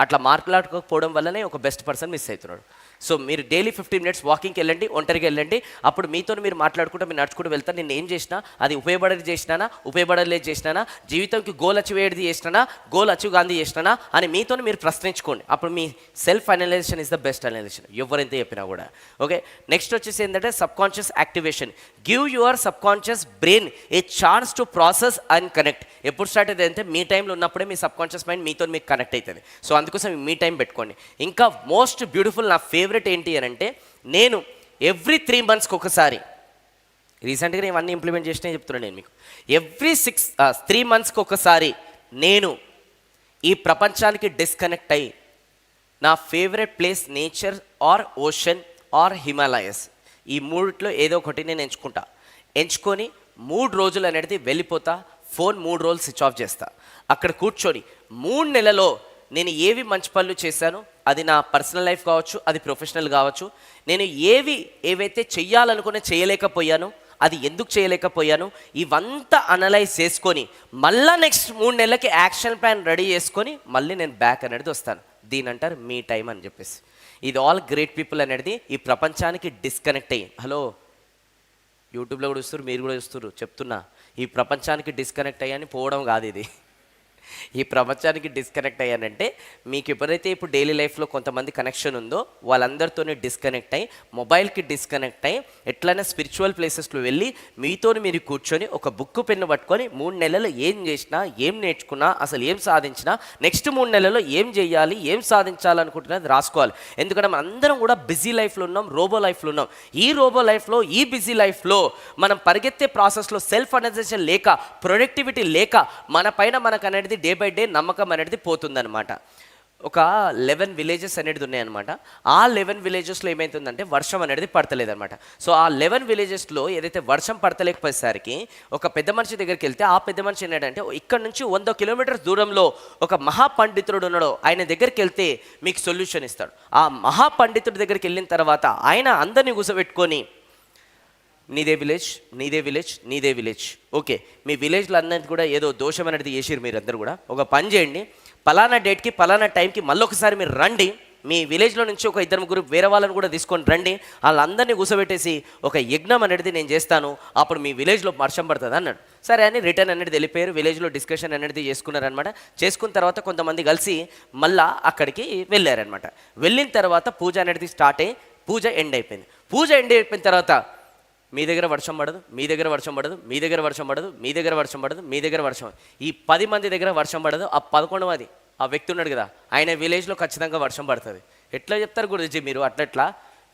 అట్లా మాట్లాడుకోకపోవడం వల్లనే ఒక బెస్ట్ పర్సన్ మిస్ అవుతున్నాడు. సో మీరు డైలీ 15 minutes వాకింగ్కి వెళ్ళండి, ఒంటరిగా వెళ్ళండి. అప్పుడు మీతో మీరు మాట్లాడుకుంటూ మీరు నడుచుకుంటూ వెళ్తారు. నేను ఏం చేసినా అది ఉపయోగపడేది చేసినానా, ఉపయోగపడలేదు చేసినానా, జీవితంకి గోల్ అచీవ్ అయ్యేది చేసినానా, గోల్ అచీవ్ గాంధీ చేసినానా అని మీతో మీరు ప్రశ్నించుకోండి. అప్పుడు మీ self analyzation is the best analyzation, ఎవరైతే చెప్పినా కూడా. ఓకే, నెక్స్ట్ వచ్చేసి ఏంటంటే subconscious activation. Give your subconscious brain a chance to process and connect. ఎప్పుడు స్టార్ట్ అవుతుంది అంటే మీ టైంలో ఉన్నప్పుడే మీ సబ్ కాన్షియస్ మైండ్ మీతో మీకు కనెక్ట్ అవుతుంది. సో అందుకోసం మీ టైం పెట్టుకోండి. ఇంకా మోస్ట్ బ్యూటిఫుల్ నా ఫేవరెట్ ఏంటి అని అంటే, నేను ఎవ్రీ 3 months ఒకసారి, రీసెంట్గా ఇవన్నీ ఇంప్లిమెంట్ చేసినా చెప్తున్నాను నేను మీకు, ఎవ్రీ 3 months ఒకసారి నేను ఈ ప్రపంచానికి డిస్కనెక్ట్ అయ్యి నా favourite place nature or ocean or Himalayas, ఈ మూడిట్లో ఏదో ఒకటి నేను ఎంచుకొని 3 రోజులు అనేది వెళ్ళిపోతా. ఫోన్ 3 రోజులు స్విచ్ ఆఫ్ చేస్తా. అక్కడ కూర్చొని 3 నెలలో నేను ఏవి మంచి పనులు చేశాను, అది నా పర్సనల్ లైఫ్ కావచ్చు, అది ప్రొఫెషనల్ కావచ్చు, నేను ఏవైతే చెయ్యాలనుకునే చేయలేకపోయాను, అది ఎందుకు చేయలేకపోయాను, ఇవంతా అనలైజ్ చేసుకొని మళ్ళీ నెక్స్ట్ 3 నెలలకి యాక్షన్ ప్లాన్ రెడీ చేసుకొని మళ్ళీ నేను బ్యాక్ అనేది వస్తాను. దీని అంటారు మీ టైం అని చెప్పేసి. ఇది ఆల్ గ్రేట్ పీపుల్ అనేది ఈ ప్రపంచానికి డిస్కనెక్ట్ అయ్యి, హలో యూట్యూబ్లో కూడా చూస్తారు, మీరు కూడా చూస్తారు, చెప్తున్నా, ఈ ప్రపంచానికి డిస్కనెక్ట్ అయ్యని పోవడం కాదు ఇది. ఈ ప్రపంచానికి డిస్కనెక్ట్ అయ్యానంటే మీకు ఎప్పుడైతే ఇప్పుడు డైలీ లైఫ్లో కొంతమంది కనెక్షన్ ఉందో వాళ్ళందరితోనే డిస్కనెక్ట్ అయ్యి, మొబైల్కి డిస్కనెక్ట్ అయ్యి, ఎట్లయినా స్పిరిచువల్ ప్లేసెస్లో వెళ్ళి మీతో మీరు కూర్చొని ఒక బుక్ పెన్ను పట్టుకొని 3 నెలలు ఏం చేసినా, ఏం నేర్చుకున్నా, అసలు ఏం సాధించినా, నెక్స్ట్ 3 నెలల్లో ఏం చేయాలి, ఏం సాధించాలనుకుంటున్నది రాసుకోవాలి. ఎందుకంటే మనం అందరం కూడా బిజీ లైఫ్లో ఉన్నాం, రోబో లైఫ్లో ఉన్నాం. ఈ రోబో లైఫ్లో, ఈ బిజీ లైఫ్లో మనం పరిగెత్తే ప్రాసెస్లో సెల్ఫ్ అనలైజేషన్ లేక, ప్రొడక్టివిటీ లేక మన పైన మనకు అనేది డే బై డే నమ్మకం అనేది పోతుందన్నమాట. ఒక 11 villages అనేది ఉన్నాయన్నమాట. ఆ 11 villagesలో ఏమవుతుందంటే వర్షం అనేది పడతలేదన్నమాట. సో ఆ 11 villagesలో ఏదైతే వర్షం పడతలేకపోయేసరికి ఒక పెద్ద మనిషి దగ్గరికి వెళ్తే, ఆ పెద్ద మనిషి ఏంటంటే ఇక్కడ నుంచి 100 kilometers దూరంలో ఒక మహాపండితుడు ఉన్నాడు, ఆయన దగ్గరికి వెళ్తే మీకు సొల్యూషన్ ఇస్తాడు. ఆ మహాపండితుడి దగ్గరికి వెళ్ళిన తర్వాత ఆయన అందరినీ కూర్చోబెట్టుకొని నీదే విలేజ్, నీదే విలేజ్, నీదే విలేజ్. ఓకే, మీ విలేజ్లో అన్నది కూడా ఏదో దోషం అనేది చేసిరు మీరు అందరు కూడా. ఒక పని చేయండి, పలానా డేట్కి పలానా టైంకి మళ్ళొకసారి మీరు రండి. మీ విలేజ్లో నుంచి ఒక 2-3 వేరే వాళ్ళని కూడా తీసుకొని రండి. వాళ్ళందరినీ కూర్చోబెట్టేసి ఒక యజ్ఞం అనేది నేను చేస్తాను, అప్పుడు మీ విలేజ్లో వర్షం పడుతుంది అన్నాడు. సరే అని రిటర్న్ అనేది వెళ్ళిపోయారు. విలేజ్లో డిస్కషన్ అనేది చేసుకున్నారనమాట. చేసుకున్న తర్వాత కొంతమంది కలిసి మళ్ళా అక్కడికి వెళ్ళారనమాట. వెళ్ళిన తర్వాత పూజ అనేది స్టార్ట్ అయ్యి పూజ ఎండ్ అయిపోయింది. పూజ ఎండ్ అయిపోయిన తర్వాత మీ దగ్గర వర్షం పడదు, మీ దగ్గర వర్షం పడదు, మీ దగ్గర వర్షం పడదు, మీ దగ్గర వర్షం పడదు, మీ దగ్గర వర్షం, ఈ 10 మంది దగ్గర వర్షం పడదు. ఆ 11వ ఆ వ్యక్తి ఉన్నాడు కదా, ఆయన విలేజ్లో ఖచ్చితంగా వర్షం పడుతుంది. ఎట్లా చెప్తారు గురూజీ మీరు అట్లట్లా?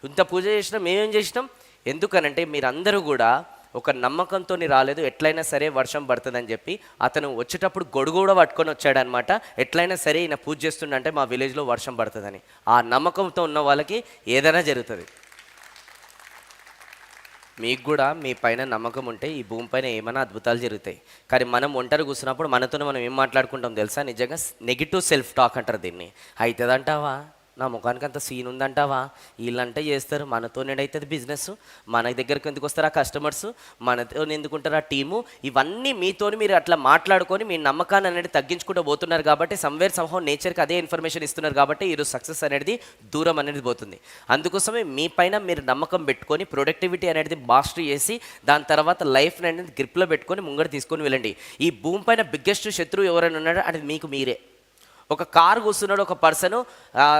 ఇంత పూజ చేసినాం, మేమేం చేసినాం? ఎందుకనంటే మీరందరూ కూడా ఒక నమ్మకంతో రాలేదు, ఎట్లయినా సరే వర్షం పడుతుందని చెప్పి. అతను వచ్చేటప్పుడు గొడుగు కూడా పట్టుకొని వచ్చాడనమాట. ఎట్లయినా సరే ఈయన పూజ చేస్తుండంటే మా విలేజ్లో వర్షం పడుతుందని. ఆ నమ్మకంతో ఉన్న వాళ్ళకి ఏదైనా జరుగుతుంది. మీకు కూడా మీ పైన నమ్మకం ఉంటే ఈ భూమి పైన ఏమైనా అద్భుతాలు జరుగుతాయి. కానీ మనం ఒంటరి కూర్చున్నప్పుడు మనతోనే మనం ఏం మాట్లాడుకుంటాం తెలుసా? నిజంగా నెగిటివ్ సెల్ఫ్ టాక్ అంటారు దీన్ని. అవుతుందంటావా, నా ముఖానికి అంత సీన్ ఉందంటావా, వీళ్ళంటే చేస్తారు, మనతో అవుతుంది బిజినెస్, మన దగ్గరికి ఎందుకు వస్తారు ఆ కస్టమర్స్, మనతో ఎందుకుంటారు ఆ టీము, ఇవన్నీ మీతోని మీరు అట్లా మాట్లాడుకొని మీ నమ్మకాన్ని అనేది తగ్గించుకుంటూ పోతున్నారు. కాబట్టి సమ్వేర్ సంహౌ నేచర్కి అదే ఇన్ఫర్మేషన్ ఇస్తున్నారు. కాబట్టి ఈరోజు సక్సెస్ అనేది దూరం అనేది పోతుంది. అందుకోసమే మీ పైన మీరు నమ్మకం పెట్టుకొని ప్రొడక్టివిటీ అనేది మాస్టర్ చేసి దాని తర్వాత లైఫ్ అనేది గ్రిప్లో పెట్టుకొని ముంగడు తీసుకొని వెళ్ళండి. ఈ భూమి పైన బిగ్గెస్ట్ శత్రువు ఎవరైనా ఉన్నాడో అది మీకు మీరే. ఒక కారు కూర్చున్నాడు, ఒక పర్సన్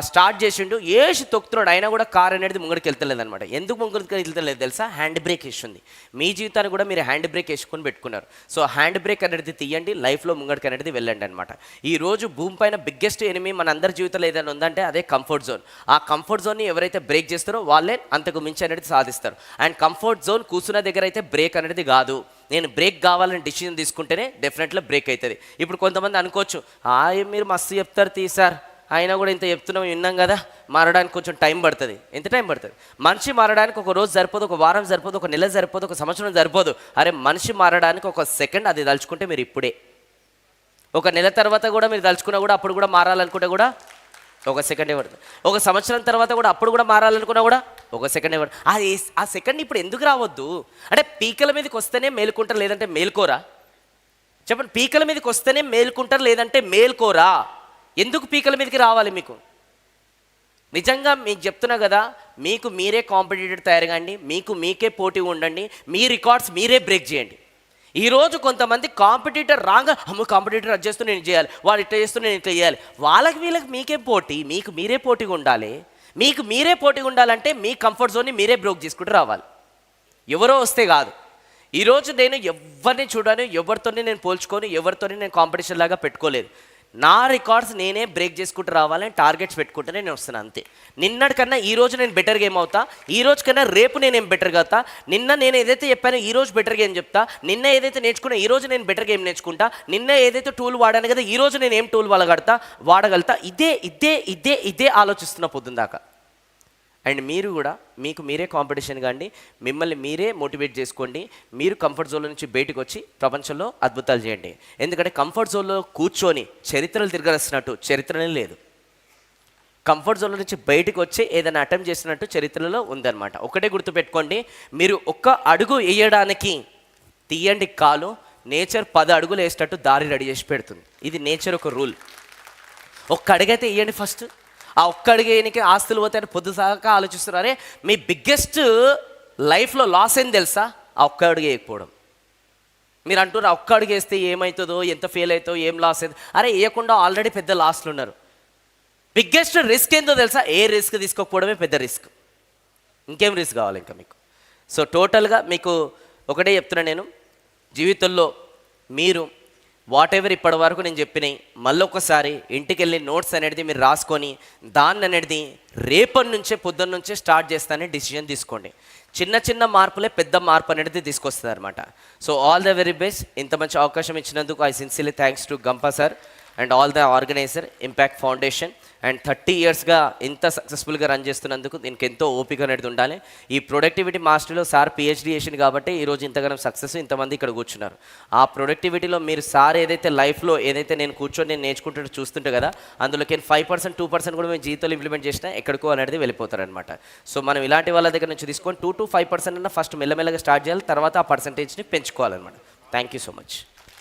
స్టార్ట్ చేసిండు, ఏసి తొక్కుతున్నాడు, అయినా కూడా కార్ అనేది ముంగడికి వెళ్తలేదు అనమాట. ఎందుకు ముంగడికి వెళ్తలేదు తెలుసా? హ్యాండ్ బ్రేక్ వేసింది. మీ జీవితాన్ని కూడా మీరు హ్యాండ్ బ్రేక్ వేసుకొని పెట్టుకున్నారు. సో హ్యాండ్ బ్రేక్ అనేది తీయండి, లైఫ్లో ముంగడికి అనేది వెళ్ళండి అనమాట. ఈరోజు భూమి పైన బిగ్గెస్ట్ ఎనిమీ మన అందరి జీవితంలో ఏదైనా ఉందంటే అదే కంఫర్ట్ జోన్. ఆ కంఫర్ట్ జోన్ని ఎవరైతే బ్రేక్ చేస్తారో వాళ్ళే అంతకు మించి అనేది సాధిస్తారు. అండ్ కంఫర్ట్ జోన్ కూర్చున్న దగ్గర అయితే బ్రేక్ అనేది కాదు. నేను బ్రేక్ కావాలని డిసిజన్ తీసుకుంటేనే డెఫినెట్గా బ్రేక్ అవుతుంది. ఇప్పుడు కొంతమంది అనుకోవచ్చు, మీరు మస్తు చెప్తారు సార్, అయినా కూడా ఇంత చెప్తున్నాం విన్నాం కదా, మారడానికి కొంచెం టైం పడుతుంది. ఎంత టైం పడుతుంది? మనిషి మారడానికి ఒక రోజు సరిపోదు, ఒక వారం సరిపోదు, ఒక నెల సరిపోదు, ఒక సంవత్సరం సరిపోదు. అరే మనిషి మారడానికి ఒక సెకండ్, అది తలుచుకుంటే మీరు ఇప్పుడే. ఒక నెల తర్వాత కూడా మీరు తలుచుకున్నా కూడా అప్పుడు కూడా మారాలనుకుంటే కూడా ఒక సెకండే పడుతుంది. ఒక సంవత్సరం తర్వాత కూడా అప్పుడు కూడా మారాలనుకున్నా కూడా ఒక సెకండే పడుతుంది. అది ఆ సెకండ్ ఇప్పుడు ఎందుకు రావద్దు అంటే పీకల మీదకి వస్తేనే మేలుకుంటారు, లేదంటే మేల్కోరా? చెప్పండి, పీకల మీదకి వస్తేనే మేల్కుంటారు, లేదంటే మేల్కోరా? ఎందుకు పీకల మీదకి రావాలి మీకు? నిజంగా మీకు చెప్తున్నా కదా, మీకు మీరే కాంపిటేటర్ తయారు కాండి, మీకు మీకే పోటీ ఉండండి, మీ రికార్డ్స్ మీరే బ్రేక్ చేయండి. ఈరోజు కొంతమంది కాంపిటీటర్ రాగా, అమ్మ కాంపిటీటర్ అది చేస్తూ నేను చేయాలి, వాడు ఇట్లా చేస్తూ నేను ఇట్లా చేయాలి. వాళ్ళకి వీళ్ళకి మీకే పోటీ, మీకు మీరే పోటీగా ఉండాలి. మీకు మీరే పోటీగా ఉండాలంటే మీ కంఫర్ట్ జోన్ని మీరే బ్రేక్ చేసుకుంటూ రావాలి, ఎవరో వస్తే కాదు. ఈరోజు నేను ఎవరిని చూడాను, ఎవరితోనే నేను పోల్చుకొని, ఎవరితోనే నేను కాంపిటీషన్ లాగా పెట్టుకోలేదు. నా రికార్డ్స్ నేనే బ్రేక్ చేసుకుంటూ రావాలని టార్గెట్స్ పెట్టుకుంటూనే నేను వస్తున్నాను అంతే. నిన్నటికన్నా ఈరోజు నేను బెటర్గా ఏమవుతా, ఈ రోజు కన్నా రేపు నేనేం బెటర్గా అవుతా, నిన్న నేను ఏదైతే చెప్పానో ఈరోజు బెటర్గా ఏం చెప్తా, నిన్న ఏదైతే నేర్చుకున్నా ఈరోజు నేను బెటర్గా ఏం నేర్చుకుంటా, నిన్న ఏదైతే టూల్ వాడాను కదా ఈరోజు నేను ఏం టూల్ వాడగలుగుతా. ఇదే ఇదే ఇదే ఇదే ఆలోచిస్తున్న పొద్దున్న దాకా. అండ్ మీరు కూడా మీకు మీరే కాంపిటీషన్ కాండి, మిమ్మల్ని మీరే మోటివేట్ చేసుకోండి. మీరు కంఫర్ట్ జోన్లో నుంచి బయటకు వచ్చి ప్రపంచంలో అద్భుతాలు చేయండి. ఎందుకంటే కంఫర్ట్ జోన్లో కూర్చొని చరిత్రలు తిరగలసినట్టు చరిత్రనే లేదు. కంఫర్ట్ జోన్లో నుంచి బయటకు వచ్చి ఏదైనా అటెంప్ట్ చేసినట్టు చరిత్రలో ఉందన్నమాట. ఒకటే గుర్తుపెట్టుకోండి, మీరు ఒక్క అడుగు వేయడానికి తీయండి కాలు, నేచర్ 10 అడుగులు వేసేటట్టు దారి రెడీ చేసి పెడుతుంది. ఇది నేచర్ ఒక రూల్. ఒక్క అడుగైతే వేయండి ఫస్ట్. ఆ ఒక్క అడిగేయనికి ఆస్తులు పోతాయని పొద్దుసాక ఆలోచిస్తున్నారే. మీ బిగ్గెస్ట్ లైఫ్లో లాస్ ఏంది తెలుసా? ఆ ఒక్క అడుగు వేయకపోవడం. మీరు అంటున్నారు ఆ ఒక్క అడుగు వేస్తే ఏమవుతుందో, ఎంత ఫెయిల్ అవుతుందో, ఏం లాస్ అయిందో. అరే వేయకుండా ఆల్రెడీ పెద్ద లాస్లు ఉన్నారు. బిగ్గెస్ట్ రిస్క్ ఏందో తెలుసా? ఏ రిస్క్ తీసుకోకపోవడమే పెద్ద రిస్క్. ఇంకేం రిస్క్ కావాలి ఇంకా మీకు? సో టోటల్గా మీకు ఒకటే చెప్తున్నా నేను, జీవితంలో మీరు వాట్ ఎవర్ ఇప్పటి వరకు నేను చెప్పినాయి మళ్ళొకసారి ఇంటికి వెళ్ళి నోట్స్ అనేది మీరు రాసుకొని దాన్ని అనేది రేపటి నుంచే పొద్దున్న నుంచే స్టార్ట్ చేస్తానని డిసిజన్ తీసుకోండి. చిన్న చిన్న మార్పులే పెద్ద మార్పు అనేది తీసుకొస్తుంది అనమాట. So all the very best. ఇంత మంచి అవకాశం ఇచ్చినందుకు I sincerely thanks to Gampa sir. And all the organiser Impact Foundation. And 30 ఇయర్స్గా ఇంత సక్సెస్ఫుల్గా రన్ చేస్తున్నందుకు దీనికి ఎంతో ఓపిక అనేది ఉండాలి. ఈ ప్రొడక్టివిటీ మాస్టర్లో సార్ పిహెచ్డి చేసింది కాబట్టి ఈరోజు ఇంతగానో సక్సెస్, ఇంతమంది ఇక్కడ కూర్చున్నారు. ఆ ప్రొడక్టివిటీలో మీరు సార్ ఏదైతే లైఫ్లో ఏదైతే నేను కూర్చొని నేను నేర్చుకుంటుంటే చూస్తుంటే కదా, అందులోకి 5% 2% కూడా మేము జీవితంలో ఇంప్లిమెంట్ చేసినా ఎక్కడికో అనేది వెళ్ళిపోతారనమాట. సో మనం ఇలాంటి వాళ్ళ దగ్గర నుంచి తీసుకొని 2 to 5% అన్న ఫస్ట్ మెల్లమెల్లగా స్టార్ట్ చేయాలి, తర్వాత ఆ పర్సంటేజ్ని పెంచుకోవాలన్నమాట. Thank you so much.